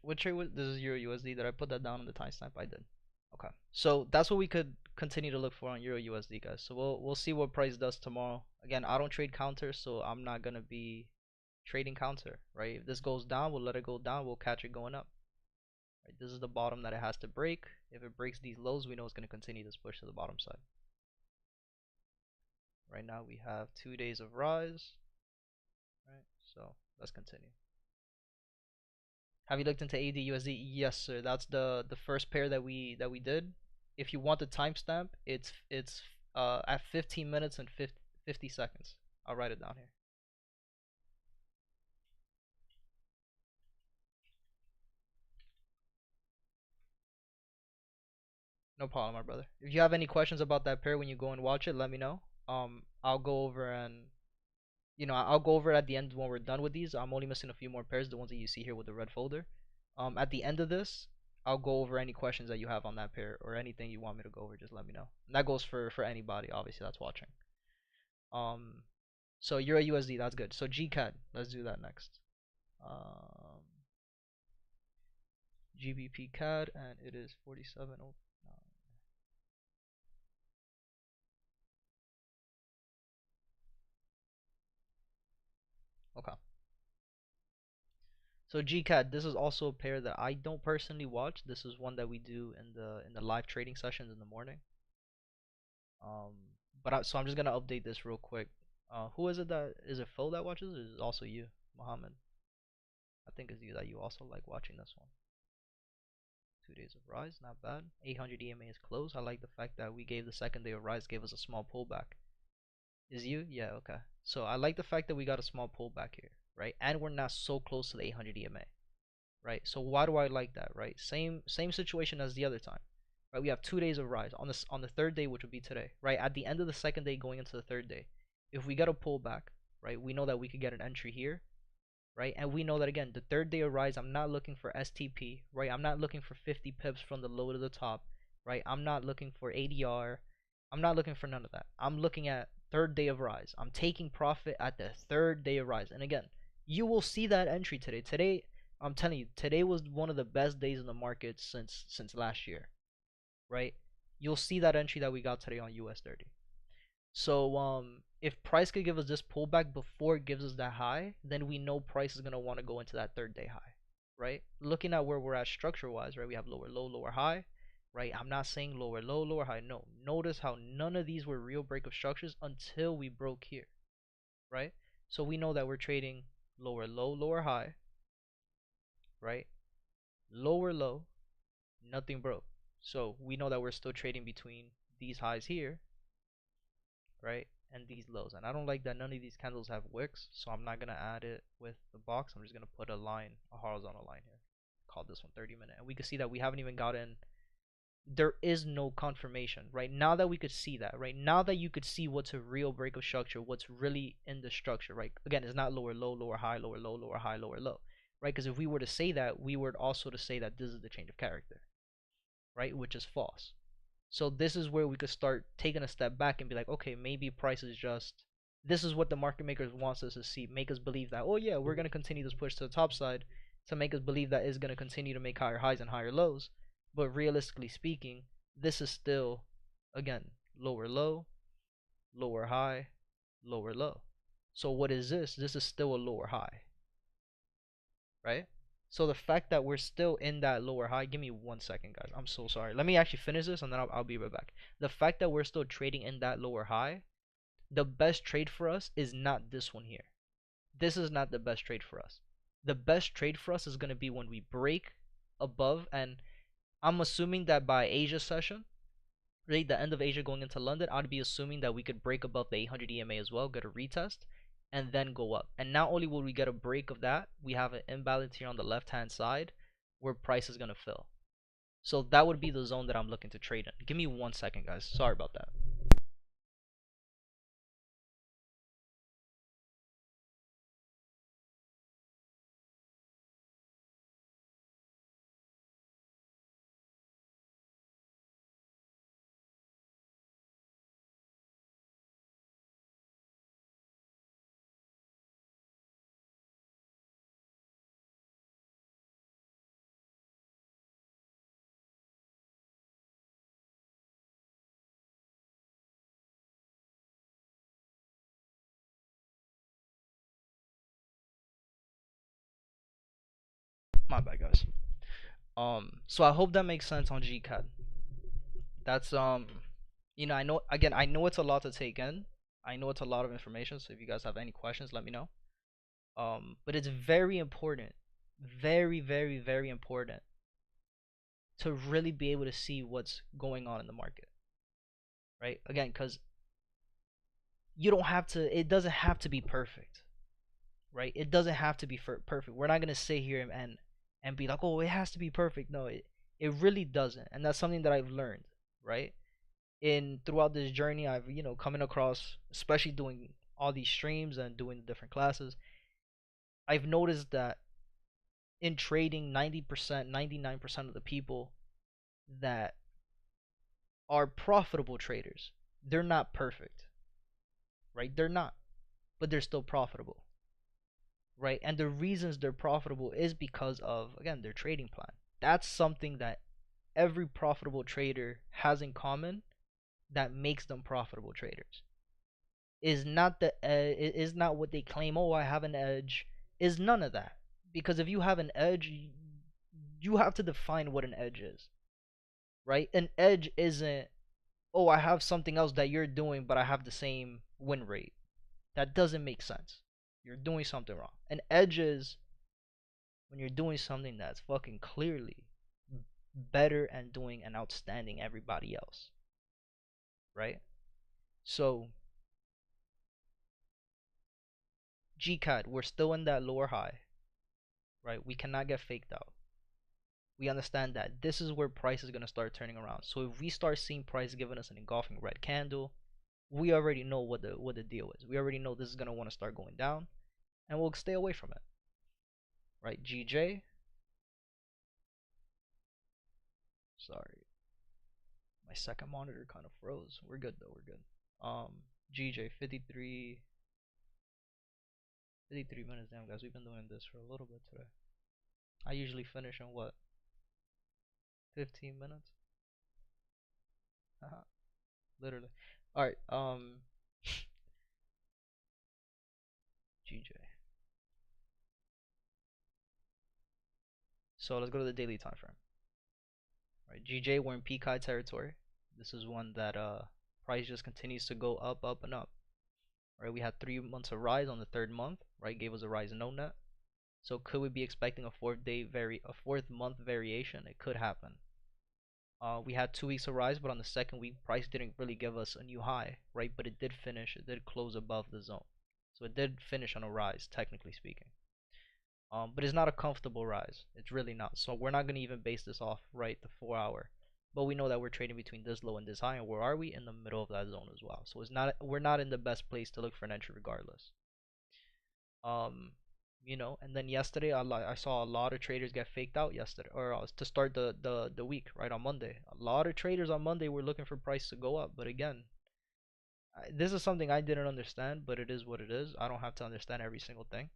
What trade was this? Is Euro USD. Did I put that down on the timestamp? I did. Okay. So that's what we could continue to look for on Euro USD, guys. So we'll see what price does tomorrow. Again, I don't trade counter, so I'm not gonna be trading counter, right? If this goes down, we'll let it go down. We'll catch it going up. Right? This is the bottom that it has to break. If it breaks these lows, we know it's gonna continue this push to the bottom side. Right now we have 2 days of rise. Right, so let's continue. Have you looked into AUDUSD? Yes, sir. That's the first pair that we did. If you want the timestamp, it's at 15 minutes and 50 seconds. I'll write it down here. No problem, my brother. If you have any questions about that pair when you go and watch it, let me know. I'll go over and I'll go over it at the end when we're done with these. I'm only missing a few more pairs, the ones that you see here with the red folder. At the end of this, I'll go over any questions that you have on that pair or anything you want me to go over. Just let me know. And that goes for anybody, obviously, that's watching. So Euro USD, that's good. So GCAD, let's do that next. GBPCAD, and it is 4709. Okay. So GCAD, this is also a pair that I don't personally watch. This is one that we do in the live trading sessions in the morning. Um, so I'm just gonna update this real quick. Who is it that is it Phil that watches? Or is it also you, Mohammed? I think it's you that you also like watching this one. 2 days of rise, not bad. 800 EMA is close. I like the fact that we gave the second day of rise, gave us a small pullback. Is you? Yeah, okay. So I like the fact that we got a small pullback here, right? And we're not so close to the 800 EMA, right? So why do I like that, right? Same situation as the other time, right? We have 2 days of rise on the third day, which would be today, right? At the end of the second day, going into the third day, if we get a pullback, right, we know that we could get an entry here, right? And we know that again, the third day of rise, I'm not looking for STP, right? I'm not looking for 50 pips from the low to the top, right? I'm not looking for ADR. I'm not looking for none of that. I'm looking at third day of rise. I'm taking profit at the third day of rise. And again, you will see that entry today. Today, I'm telling you, today was one of the best days in the market since last year, right? You'll see that entry that we got today on US30. So if price could give us this pullback before it gives us that high, then we know price is gonna want to go into that third day high, right? Looking at where we're at structure wise, right? We have lower low, lower high, right? I'm not saying lower low, lower high. No. Notice how none of these were real breakup structures until we broke here, right? So we know that we're trading lower low, lower high, right? Lower low, nothing broke. So we know that we're still trading between these highs here, right? And these lows. And I don't like that none of these candles have wicks, so I'm not gonna add it with the box. I'm just gonna put a line, a horizontal line here. Call this one 30-minute. And we can see that we haven't even gotten, there is no confirmation, right? Now that we could see that, right? Now that you could see what's a real breakup structure, what's really in the structure, right? Again, it's not lower low, lower high, lower low, lower high, lower low, right? Because if we were to say that, we were also to say that this is the change of character, right? Which is false. So this is where we could start taking a step back and be like, okay, maybe price is just, this is what the market makers wants us to see, make us believe that, oh yeah, we're going to continue this push to the top side to make us believe that it's going to continue to make higher highs and higher lows. But realistically speaking, this is still, again, lower low, lower high, lower low. So what is this? This is still a lower high, right? So the fact that we're still in that lower high, give me 1 second, guys. I'm so sorry. Let me actually finish this and then I'll be right back. The fact that we're still trading in that lower high, the best trade for us is not this one here. This is not the best trade for us. The best trade for us is going to be when we break above, and I'm assuming that by Asia session, right, the end of Asia going into London, I'd be assuming that we could break above the 800 EMA as well, get a retest, and then go up. And not only will we get a break of that, we have an imbalance here on the left hand side where price is going to fill. So that would be the zone that I'm looking to trade in. Give me 1 second, guys. Sorry about that. My bad, guys. So I hope that makes sense on GCAD. That's I know, again, I know it's a lot to take in. I know it's a lot of information, so if you guys have any questions, let me know. But it's very important, very, very, very important to really be able to see what's going on in the market, right? Again, because you don't have to, it doesn't have to be perfect, right? It doesn't have to be perfect. We're not gonna sit here and be like, oh, it has to be perfect. No, it really doesn't, and that's something that I've learned, right? In throughout this journey, I've coming across, especially doing all these streams and doing the different classes, I've noticed that in trading, 90%, 99% of the people that are profitable traders, they're not perfect, right? They're not, but they're still profitable, right? And the reasons they're profitable is because of, again, their trading plan, That's something that every profitable trader has in common that makes them profitable traders. Is not the is not what they claim. Oh, I have an edge. Is none of that. Because if you have an edge, you have to define what an edge is, right? An edge isn't, oh, I have something else that you're doing, but I have the same win rate. That doesn't make sense. You're doing something wrong. An edge is when you're doing something that's fucking clearly better and doing an outstanding everybody else, right? So GCAD, we're still in that lower high, right? We cannot get faked out. We understand that this is where price is going to start turning around. So if we start seeing price giving us an engulfing red candle, we already know what the deal is. We already know this is going to want to start going down, and we'll stay away from it, right? GJ, sorry, my second monitor kind of froze. We're good though, we're good. GJ 53 minutes. Damn guys, we've been doing this for a little bit today. I usually finish in what, 15 minutes? Literally. Alright, GJ. So let's go to the daily time frame. Right, GJ, we're in peak high territory. This is one that price just continues to go up, up, and up. Right, we had 3 months of rise on the third month. Right, gave us a rise in no net. So could we be expecting a fourth month variation? It could happen. We had 2 weeks of rise, but on the second week, price didn't really give us a new high, right? But it did finish. It did close above the zone, so it did finish on a rise, technically speaking. But it's not a comfortable rise. It's really not. So we're not gonna even base this off, right, the 4 hour. But we know that we're trading between this low and this high, and where are we? In the middle of that zone as well. So it's not, we're not in the best place to look for an entry regardless. You know, and then yesterday I saw a lot of traders get faked out yesterday, or to start the week, right, on Monday. A lot of traders on Monday were looking for price to go up, but again, this is something I didn't understand, but it is what it is. I don't have to understand every single thing.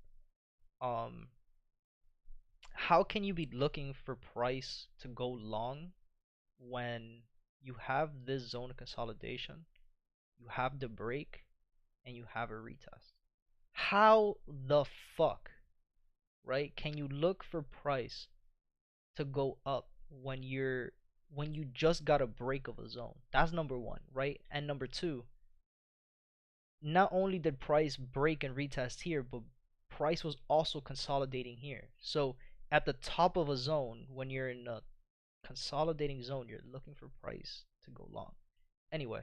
How can you be looking for price to go long when you have this zone of consolidation, you have the break, and you have a retest? How the fuck, right, can you look for price to go up when you just got a break of a zone? That's number one, right? And number two, not only did price break and retest here, but price was also consolidating here. So at the top of a zone, when you're in a consolidating zone, you're looking for price to go long. Anyway,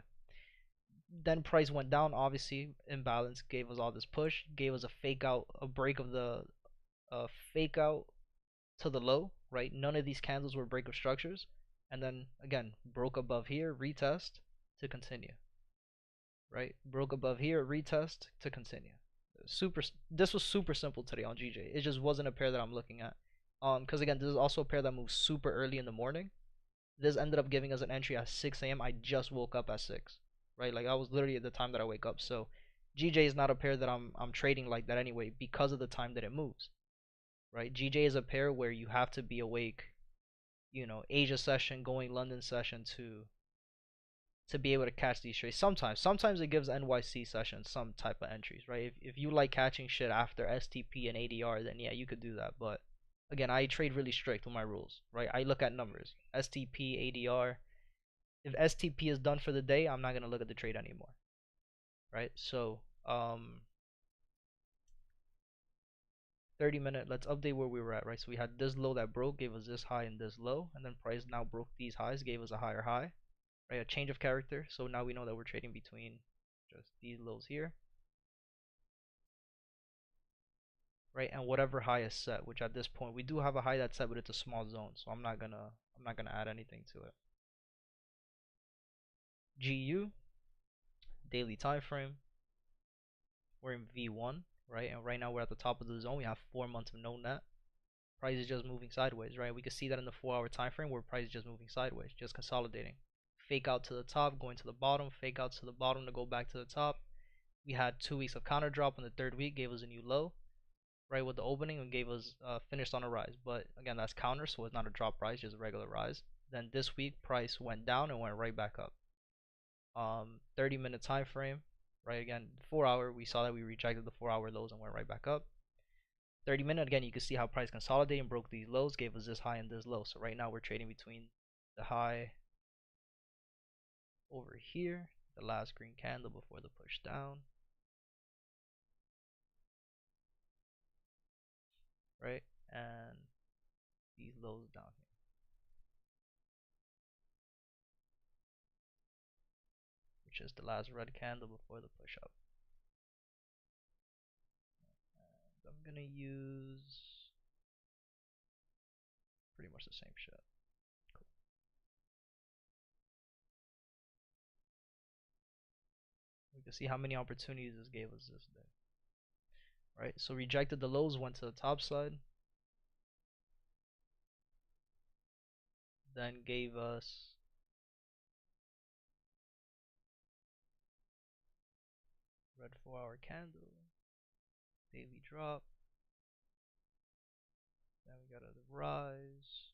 then price went down, obviously imbalance, gave us all this push, gave us a fake out, a break of the fake out to the low, right? None of these candles were break of structures, and then again broke above here, retest to continue, right? Broke above here, retest to continue. This was super simple today on GJ. It just wasn't a pair that I'm looking at. Because again, this is also a pair that moves super early in the morning. This ended up giving us an entry at 6 a.m. I just woke up at 6, right? Like I was literally at the time that I wake up. So GJ is not a pair that I'm trading like that anyway, because of the time that it moves, right? GJ is a pair where you have to be awake, you know, Asia session, going London session to be able to catch these trades. Sometimes it gives NYC session some type of entries, right? If you like catching shit after STP and ADR, then yeah, you could do that. But again, I trade really strict with my rules, right? I look at numbers, STP, ADR. If STP is done for the day, I'm not gonna look at the trade anymore, right? So 30-minute, let's update where we were at, right? So we had this low that broke, gave us this high and this low, and then price now broke these highs, gave us a higher high, right? A change of character. So now we know that we're trading between just these lows here, right, and whatever high is set, which at this point we do have a high that's set, but it's a small zone, so I'm not gonna add anything to it. GU daily time frame, we're in V1, right, and right now we're at the top of the zone. We have 4 months of no net. Price is just moving sideways, right? We can see that in the 4-hour time frame where price is just moving sideways, just consolidating. Fake out to the top, going to the bottom, fake out to the bottom to go back to the top. We had 2 weeks of counter drop on the third week, gave us a new low. right, with the opening and gave us finished on a rise. But again, that's counter, so it's not a drop rise, just a regular rise. Then this week, price went down and went right back up. 30-minute time frame, right? Again, 4-hour, we saw that we rejected the 4-hour lows and went right back up. 30-minute, again, you can see how price consolidated and broke these lows, gave us this high and this low. So right now we're trading between the high over here, the last green candle before the push down, right? And these lows down here, which is the last red candle before the push up. And I'm gonna use pretty much the same shit. Cool. We can see how many opportunities this gave us this day. Right, so rejected the lows, went to the top side, then gave us red 4-hour candle, daily drop, then we got a rise,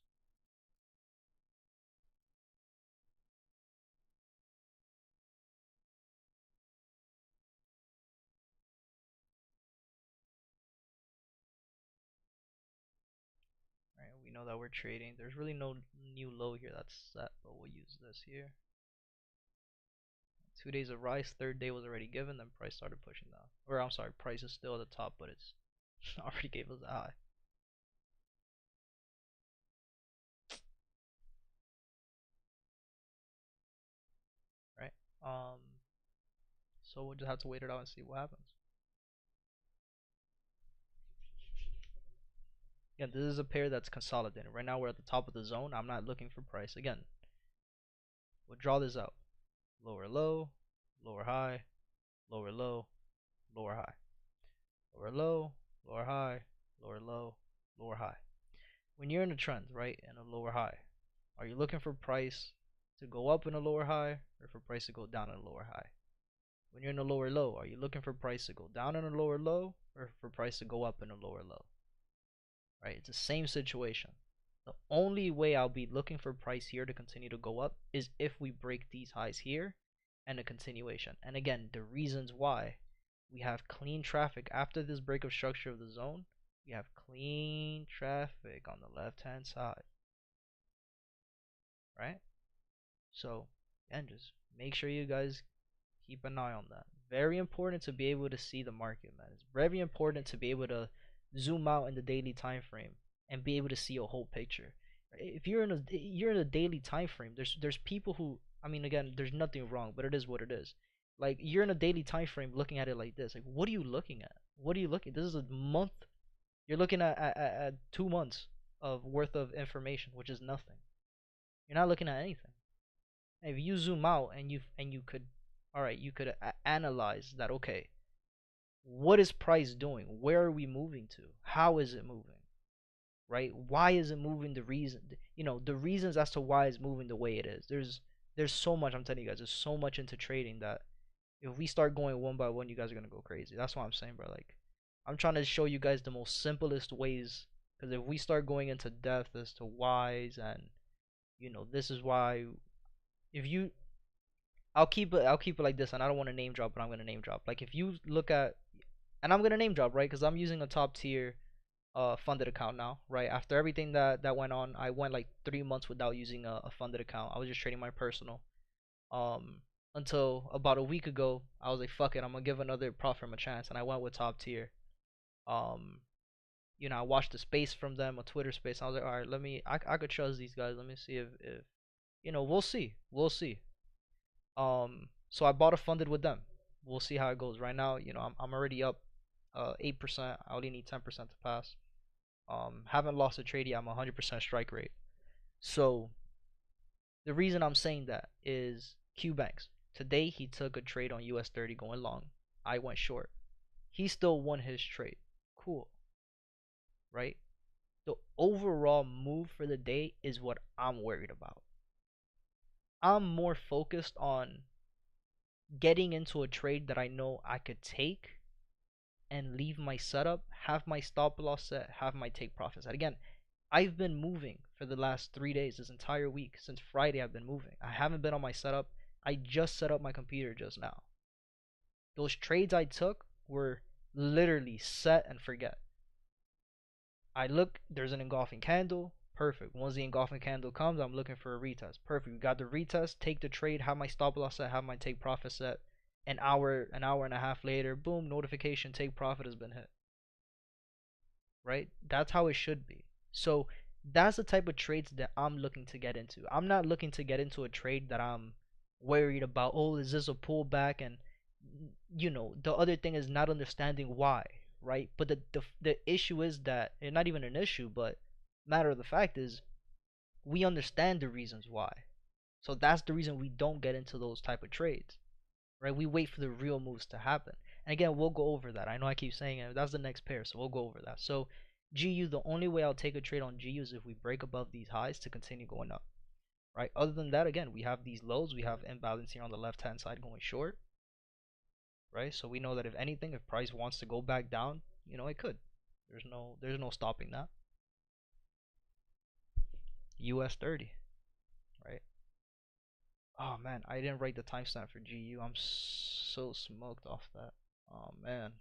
right? We know that we're trading. There's really no new low here that's set, but we'll use this here. 2 days of rise, third day was already given, then price started pushing down. Or I'm sorry, price is still at the top, but it's already gave us a high. Right? So we'll just have to wait it out and see what happens. Again, this is a pair that's consolidating. Right now we're at the top of the zone. I'm not looking for price. Again, we'll draw this out. Lower low, lower high, lower low, lower high. Lower low, lower high, lower low, lower high. When you're in a trend, right, in a lower high, are you looking for price to go up in a lower high or for price to go down in a lower high? When you're in a lower low, are you looking for price to go down in a lower low or for price to go up in a lower low? Right? It's the same situation. The only way I'll be looking for price here to continue to go up is if we break these highs here and a continuation. And again, the reasons why we have clean traffic after this break of structure of the zone, we have clean traffic on the left hand side, right? So again, just make sure you guys keep an eye on that. Very important to be able to see the market, man. It's very important to be able to zoom out in the daily time frame and be able to see a whole picture. If you're in a daily time frame, there's people who, I mean, again, there's nothing wrong, but it is what it is. Like, you're in a daily time frame looking at it like this. Like, what are you looking at? What are you looking? This is a month. You're looking at 2 months of worth of information, which is nothing. You're not looking at anything. If you zoom out and you could, all right, you could analyze that. Okay, what is price doing? Where are we moving to? How is it moving? Right? Why is it moving? The reason, the reasons as to why it's moving the way it is. There's so much. I'm telling you guys, there's so much into trading that if we start going one by one, you guys are gonna go crazy. That's what I'm saying, bro. Like, I'm trying to show you guys the most simplest ways, because if we start going into depth as to whys and this is why, if you I'll keep it like this, and I don't want to name drop, but I'm gonna name drop. Like, if you look at, and I'm gonna name drop, right? Because I'm using a top tier funded account now, right? After everything that went on, I went like 3 months without using a funded account. I was just trading my personal. Until about a week ago, I was like, fuck it, I'm gonna give another Propfirm a chance, and I went with top tier. Um, I watched the space from them, a Twitter space. And I was like, all right, I could trust these guys. Let me see if we'll see. So I bought a funded with them. We'll see how it goes. Right now, I'm already up 8%. I only need 10% to pass. Haven't lost a trade yet. I'm 100% strike rate. So the reason I'm saying that is Q Banks. Today he took a trade on US30 going long. I went short. He still won his trade. Cool. Right? The overall move for the day is what I'm worried about. I'm more focused on getting into a trade that I know I could take and leave my setup, have my stop loss set, have my take profit set. Again, I've been moving for the last 3 days, this entire week. Since Friday, I've been moving. I haven't been on my setup. I just set up my computer just now. Those trades I took were literally set and forget. I look, there's an engulfing candle. Perfect. Once the engulfing candle comes, I'm looking for a retest. Perfect. We got the retest, take the trade, have my stop loss set, have my take profit set. An hour and a half later, boom, notification, take profit has been hit. Right? That's how it should be. So that's the type of trades that I'm looking to get into. I'm not looking to get into a trade that I'm worried about, oh, is this a pullback? And the other thing is not understanding why, right? But the issue is that, and not even an issue, but matter of the fact is we understand the reasons why. So that's the reason we don't get into those type of trades, right? We wait for the real moves to happen. And again, we'll go over that. I know I keep saying it. That's the next pair, so we'll go over that. So GU, the only way I'll take a trade on GU is if we break above these highs to continue going up, right? Other than that, again, we have these lows. We have imbalance here on the left-hand side going short, right? So we know that if anything, if price wants to go back down, it could. There's no stopping that. US30, right? Oh man, I didn't write the timestamp for GU. I'm so smoked off that. Oh man.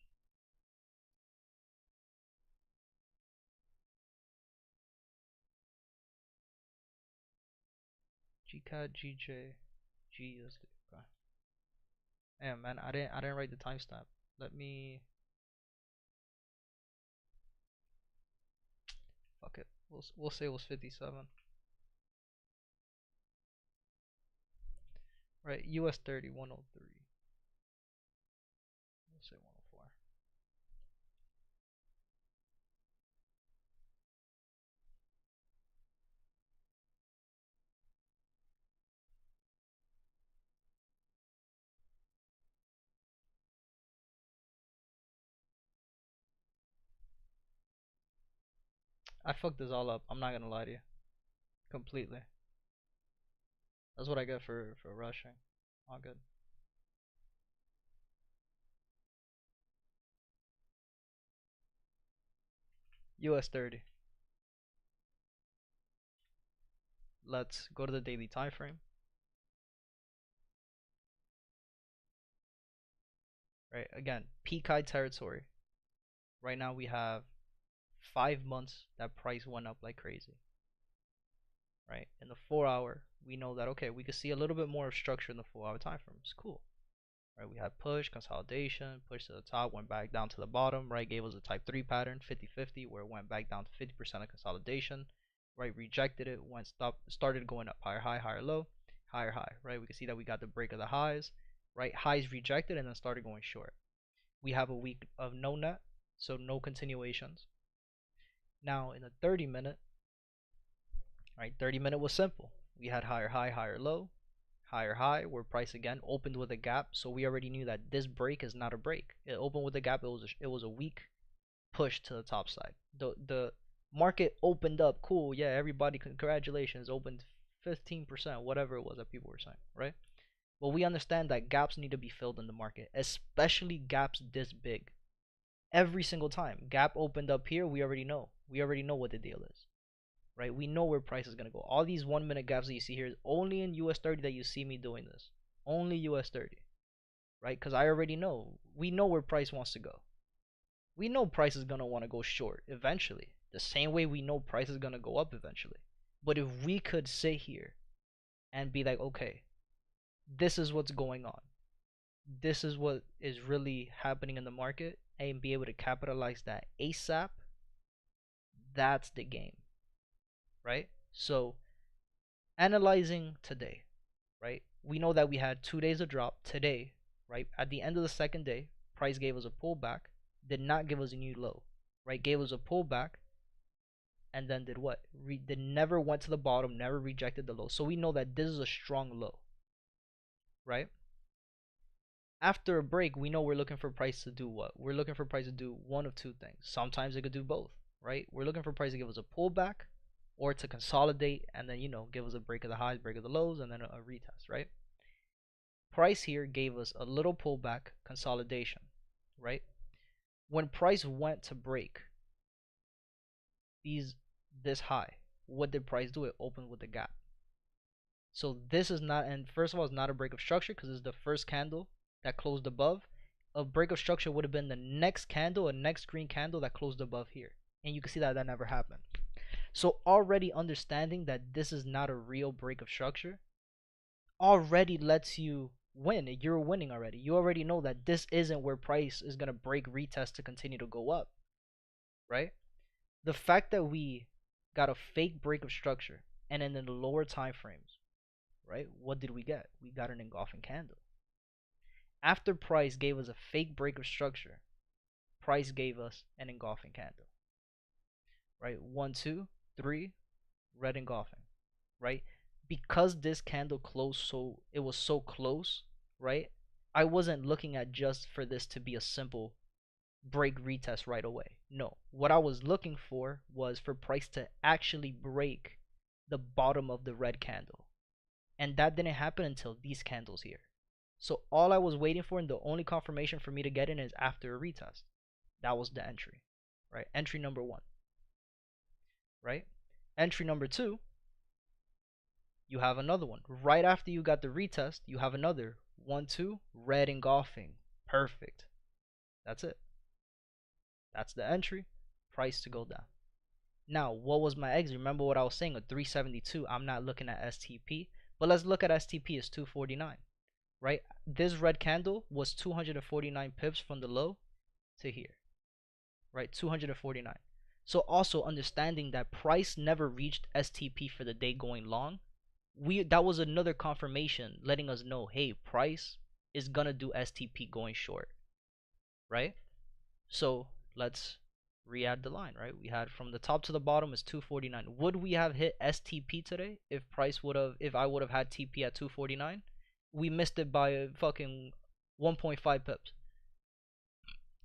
GCAD, GJ, GUSD. Okay. Yeah, man, I didn't write the timestamp. Let me. Fuck it. We'll say it was 57. Right. US30 103. We'll say 104. I fucked this all up. I'm not gonna lie to you. Completely. That's what I get for rushing. All good. US30. Let's go to the daily time frame. Right. Again, peak high territory. Right now we have 5 months that price went up like crazy. Right. In the 4 hour, we know that okay, we could see a little bit more of structure in the 4 hour time frame. It's cool. Right, we had push, consolidation, push to the top, went back down to the bottom, right, gave us a type 3 pattern, 50-50, where it went back down to 50% of consolidation, right, rejected it, started going up, higher high, higher low, higher high, right, we can see that we got the break of the highs, right, highs rejected and then started going short. We have a week of no net, so no continuations. Now in the 30-minute, right, 30-minute was simple. We had higher high, higher low, higher high, where price again opened with a gap, so we already knew that this break is not a break. It opened with a gap. It was a weak push to the top side. The market opened up, cool, yeah, everybody, congratulations, opened 15%, whatever it was that people were saying, right? But we understand that gaps need to be filled in the market, especially gaps this big. Every single time gap opened up here, we already know what the deal is, right? We know where price is going to go. All these 1 minute gaps that you see here is only in US30 that you see me doing this. Only US30, right? Because I already know. We know where price wants to go. We know price is going to want to go short eventually. The same way we know price is going to go up eventually. But if we could sit here and be like, okay, this is what's going on. This is what is really happening in the market and be able to capitalize that ASAP, that's the game, right? So analyzing today, right? We know that we had 2 days of drop today, right? At the end of the second day, price gave us a pullback, did not give us a new low, right? Gave us a pullback, and then did what? They never went to the bottom, never rejected the low. So we know that this is a strong low, right? After a break, we know we're looking for price to do what? We're looking for price to do one of two things. Sometimes it could do both, right? We're looking for price to give us a pullback or to consolidate and then, give us a break of the highs, break of the lows, and then a retest, right? Price here gave us a little pullback consolidation, right? When price went to break this high, what did price do? It opened with a gap. So this is not, and first of all, it's not a break of structure because it's the first candle that closed above. A break of structure would have been the next candle, a next green candle that closed above here. And you can see that that never happened. So already understanding that this is not a real break of structure already lets you win. You're winning already. You already know that this isn't where price is going to break retest to continue to go up, right? The fact that we got a fake break of structure and then in the lower time frames, right? What did we get? We got an engulfing candle. After price gave us a fake break of structure, price gave us an engulfing candle, right? 1, 2, 3, red engulfing, right? Because this candle closed so it was so close, right? I wasn't looking at just for this to be a simple break retest right away. No, what I was looking for was for price to actually break the bottom of the red candle, and that didn't happen until these candles here. So all I was waiting for and the only confirmation for me to get in is after a retest. That was the entry, right? Entry number 1, right? Entry number 2, you have another one. Right after you got the retest, you have another 1, 2, red engulfing. Perfect. That's it. That's the entry. Price to go down. Now, what was my exit? Remember what I was saying, a 372. I'm not looking at STP, but let's look at STP. It's 249, right? This red candle was 249 pips from the low to here, right? 249. So also understanding that price never reached STP for the day going long, that was another confirmation letting us know, hey, price is gonna do STP going short, right? So let's re-add the line, right? We had from the top to the bottom is 249. Would we have hit STP today if I would have had TP at 249? We missed it by a fucking 1.5 pips.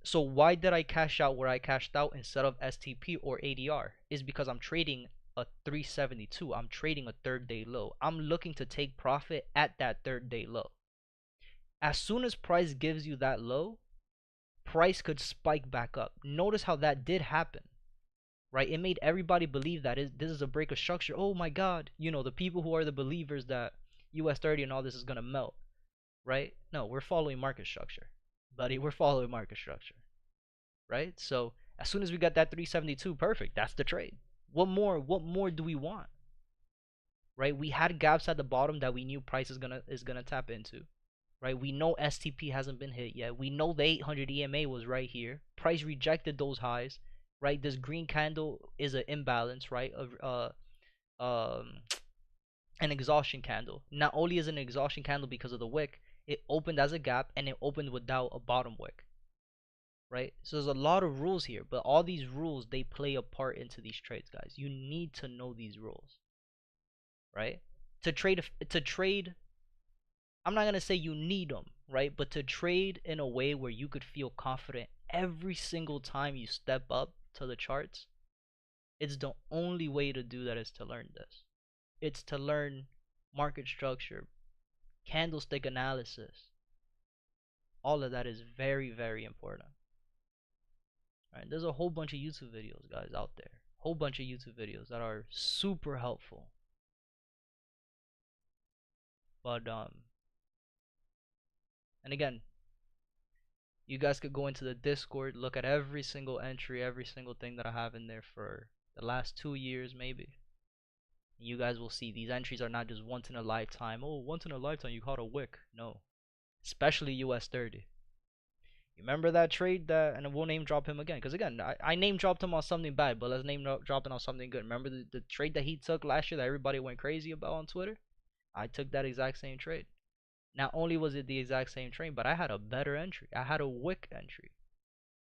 So why did I cash out where I cashed out instead of STP or ADR? Is because I'm trading a 372. I'm trading a third day low. I'm looking to take profit at that third day low. As soon as price gives you that low, price could spike back up. Notice how that did happen, right? It made everybody believe that this is a break of structure. Oh my god, you know, the people who are the believers that US30 and all this is gonna melt, right? No, we're following market structure, buddy. We're following market structure, right? So as soon as we got that 372, perfect. That's the trade. What more do we want, right? We had gaps at the bottom that we knew price is gonna tap into, right? We know STP hasn't been hit yet. We know the 800 EMA was right here. Price rejected those highs, right? This green candle is an imbalance, right? An exhaustion candle. Not only is it an exhaustion candle because of the wick, it opened as a gap and it opened without a bottom wick, right? So there's a lot of rules here, but all these rules, they play a part into these trades, guys. You need to know these rules, right? To trade, I'm not going to say you need them, right? But to trade in a way where you could feel confident every single time you step up to the charts, it's the only way to do that is to learn this. It's to learn market structure, candlestick analysis. All of that is very, very important. All right, there's a whole bunch of YouTube videos, guys, out there. Whole bunch of YouTube videos that are super helpful. But and again, you guys could go into the Discord, look at every single entry, every single thing that I have in there for the last 2 years, maybe. And you guys will see these entries are not just once in a lifetime. Oh, once in a lifetime, you caught a wick. No, especially US30. You remember that trade that, and we'll name drop him again, because again, I name dropped him on something bad, but let's name drop him on something good. Remember the trade that he took last year that everybody went crazy about on Twitter? I took that exact same trade. Not only was it the exact same trade, but I had a better entry. I had a wick entry.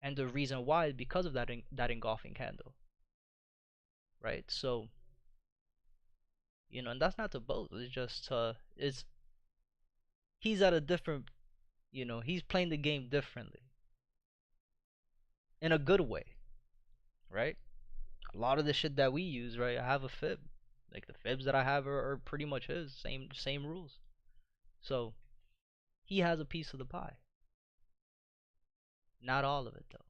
And the reason why is because of that engulfing candle. Right? So, you know, and that's not to boast. It's just he's at a different, you know, he's playing the game differently. In a good way. Right? A lot of the shit that we use, right? I have a fib. Like the fibs that I have are pretty much his. Same rules. So he has a piece of the pie. Not all of it though.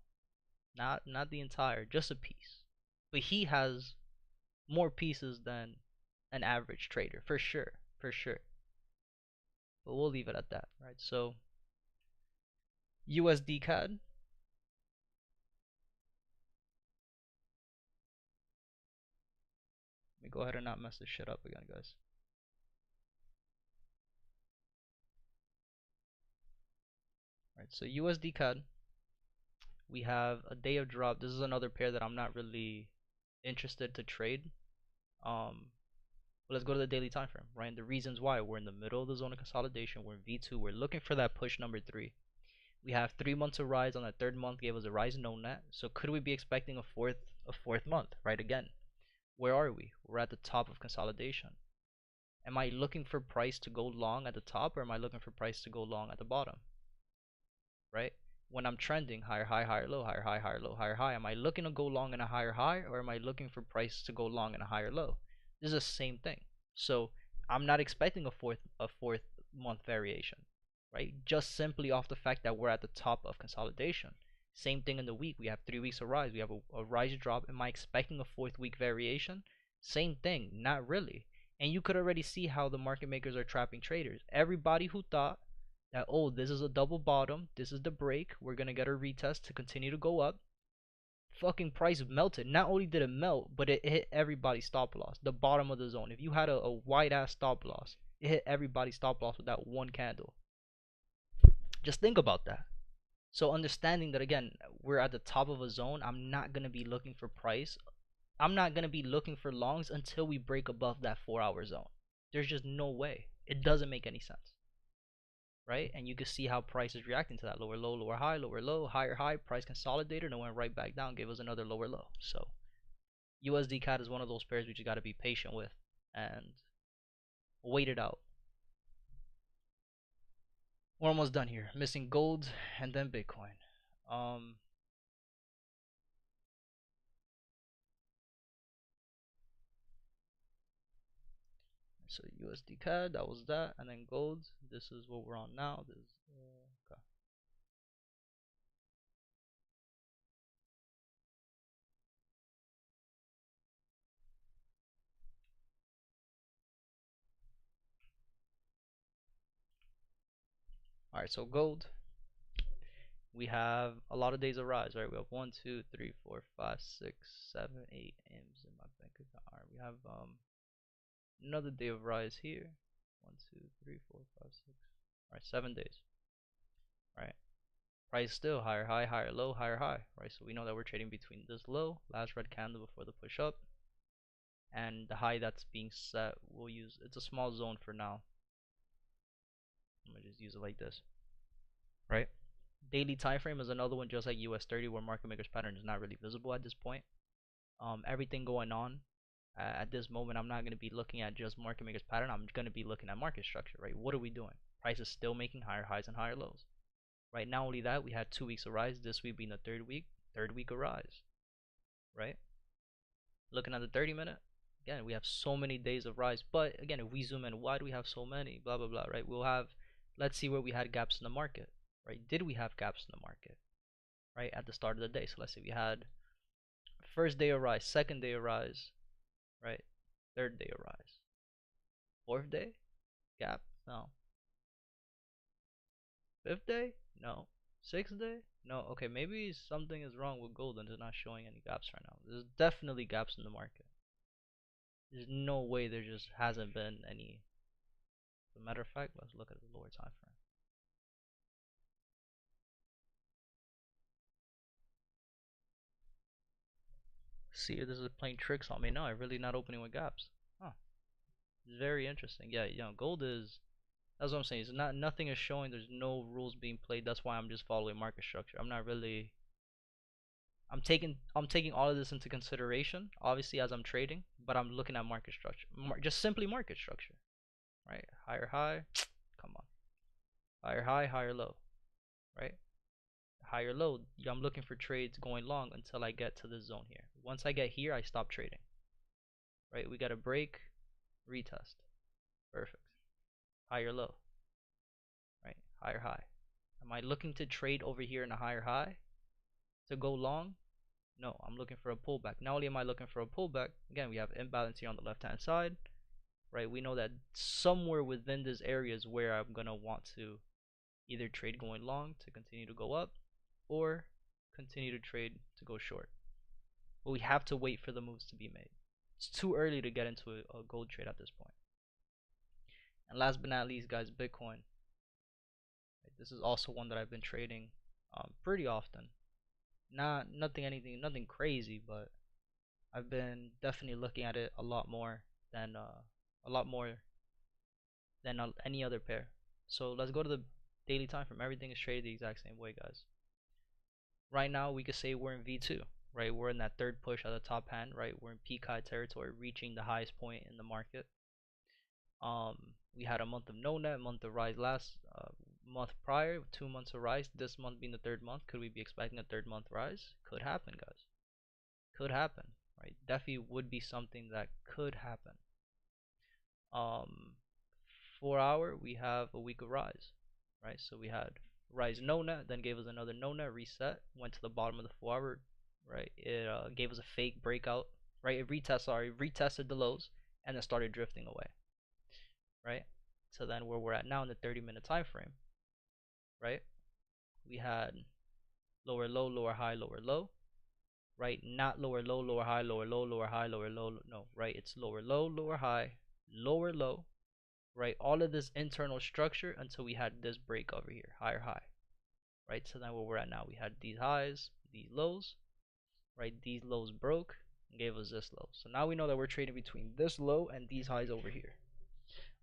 not the entire, just a piece. But he has more pieces than an average trader, for sure, for sure. But we'll leave it at that, right? So USDCAD, let me go ahead and not mess this shit up again, guys. Right, so USDCAD, we have a day of drop. This is another pair that I'm not really interested to trade. But let's go to the daily time frame, right? And the reasons why: we're in the middle of the zone of consolidation. We're in V2. We're looking for that push number 3. We have 3 months of rise. On the third month gave us a rise no net. So could we be expecting a fourth month, right? Again, where are we? We're at the top of consolidation. Am I looking for price to go long at the top, or am I looking for price to go long at the bottom? Right? When I'm trending higher high, higher low, higher high, higher low, higher high, am I looking to go long in a higher high, or am I looking for price to go long in a higher low? This is the same thing. So I'm not expecting a fourth month variation, right? Just simply off the fact that we're at the top of consolidation. Same thing in the week. We have 3 weeks of rise. We have a rise drop. Am I expecting a fourth week variation? Same thing. Not really. And you could already see how the market makers are trapping traders. Everybody who thought that, oh, this is a double bottom, this is the break, we're gonna get a retest to continue to go up, fucking price melted. Not only did it melt, but it hit everybody's stop loss, the bottom of the zone. If you had a wide ass stop loss, it hit everybody's stop loss with that one candle. Just think about that. So understanding that, again, we're at the top of a zone, I'm not gonna be looking for price. I'm not gonna be looking for longs until we break above that 4-hour zone. There's just no way. It doesn't make any sense, right? And you can see how price is reacting to that: lower low, lower high, lower low, higher high, price consolidated, and went right back down, gave us another lower low. So USD CAD is one of those pairs we just got to be patient with and wait it out. We're almost done here. Missing gold and then Bitcoin. So USD CAD, that was that, and then gold. This is what we're on now. This okay. All right, so gold, we have a lot of days of rise, right? We have 1, 2, 3, 4, 5, 6, 7, 8 M's in my bank account. All right, we have another day of rise here. 1, 2, 3, 4, 5, 6. All right, 7 days. Right. Price still higher high, higher low, higher high. Right. So we know that we're trading between this low, last red candle before the push up, and the high that's being set. We'll use, it's a small zone for now. I'm gonna just use it like this. Right. Daily time frame is another one, just like US30, where market makers pattern is not really visible at this point. Everything going on at this moment, I'm not going to be looking at just market makers pattern. I'm going to be looking at market structure, right? What are we doing? Price is still making higher highs and higher lows, right? Not only that, we had 2 weeks of rise, this week being the third week of rise, right? Looking at the 30-minute, again, we have so many days of rise. But again, if we zoom in, why do we have so many? Blah blah blah, right? We'll have, let's see where we had gaps in the market, right? Did we have gaps in the market, right, at the start of the day? So let's say we had first day of rise, second day of rise, right? Third day of rise, fourth day gap, no. Fifth day, no. Sixth day, no. Okay, maybe something is wrong with gold and it's not showing any gaps right now. There's definitely gaps in the market. There's no way there just hasn't been any. As a matter of fact, let's look at the lower time frame. See if this is playing tricks on me. No, I'm really not opening with gaps. Huh. It's very interesting. Yeah, gold is, that's what I'm saying. It's not, nothing is showing. There's no rules being played. That's why I'm just following market structure. I'm not really, I'm taking all of this into consideration, obviously, as I'm trading, but I'm looking at market structure. Just simply market structure, right? Higher high, come on. Higher high, higher low, right? Higher low, I'm looking for trades going long until I get to this zone here. Once I get here, I stop trading, right? We got a break, retest, perfect. Higher low, right? Higher high. Am I looking to trade over here in a higher high to go long? No, I'm looking for a pullback. Not only am I looking for a pullback, again, we have imbalance here on the left hand side, right? We know that somewhere within this area is where I'm going to want to either trade going long to continue to go up or continue to trade to go short. But we have to wait for the moves to be made. It's too early to get into a gold trade at this point. And last but not least, guys, Bitcoin. This is also one that I've been trading pretty often. Nothing crazy, but I've been definitely looking at it a lot more than any other pair. So let's go to the daily time frame. Everything is traded the exact same way, guys. Right now, we could say we're in V2, right? We're in that third push at the top hand, right? We're in PCAD territory, reaching the highest point in the market. We had a month of no net, month of rise last month prior, 2 months of rise. This month being the third month, could we be expecting a third month rise? Could happen, guys. Could happen, right? Definitely would be something that could happen. 4 hour, we have a week of rise, right? So we had rise no net, then gave us another no net, reset, went to the bottom of the 4 hour, right? It gave us a fake breakout, right? It retested the lows and then started drifting away, right? So then where we're at now in the 30-minute time frame, right? We had lower low, lower high, lower low, right? Not lower low, lower high, lower low, lower high, lower low, no, right? It's lower low, lower high, lower low, right? All of this internal structure until we had this break over here, higher high, right? So then where we're at now, we had these highs, these lows, right? These lows broke and gave us this low. So now we know that we're trading between this low and these highs over here,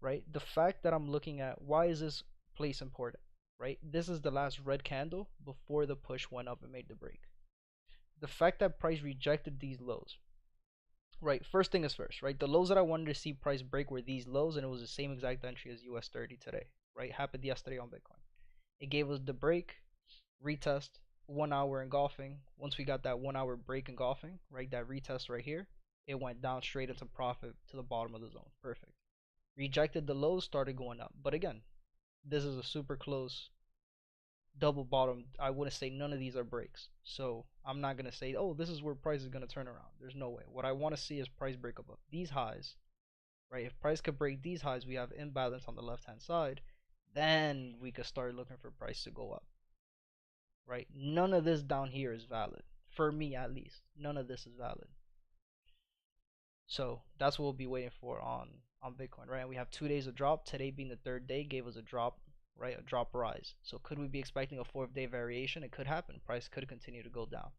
right? The fact that I'm looking at, why is this place important, right? This is the last red candle before the push went up and made the break. The fact that price rejected these lows, right? First thing is first, right? The lows that I wanted to see price break were these lows, and it was the same exact entry as US30 today, right? Happened yesterday on Bitcoin. It gave us the break, retest, 1 hour engulfing. Once we got that 1 hour break engulfing, right? That retest right here, it went down straight into profit to the bottom of the zone. Perfect. Rejected the lows, started going up. But again, this is a super close double bottom. I wouldn't say none of these are breaks. So I'm not going to say, oh, this is where price is going to turn around. There's no way. What I want to see is price break above these highs, right? If price could break these highs, we have imbalance on the left hand side. Then we could start looking for price to go up, right? None of this down here is valid. For me, at least. None of this is valid. So that's what we'll be waiting for on Bitcoin, right? And we have 2 days of drop. Today being the third day gave us a drop, right? A drop rise. So could we be expecting a 4th day variation? It could happen. Price could continue to go down.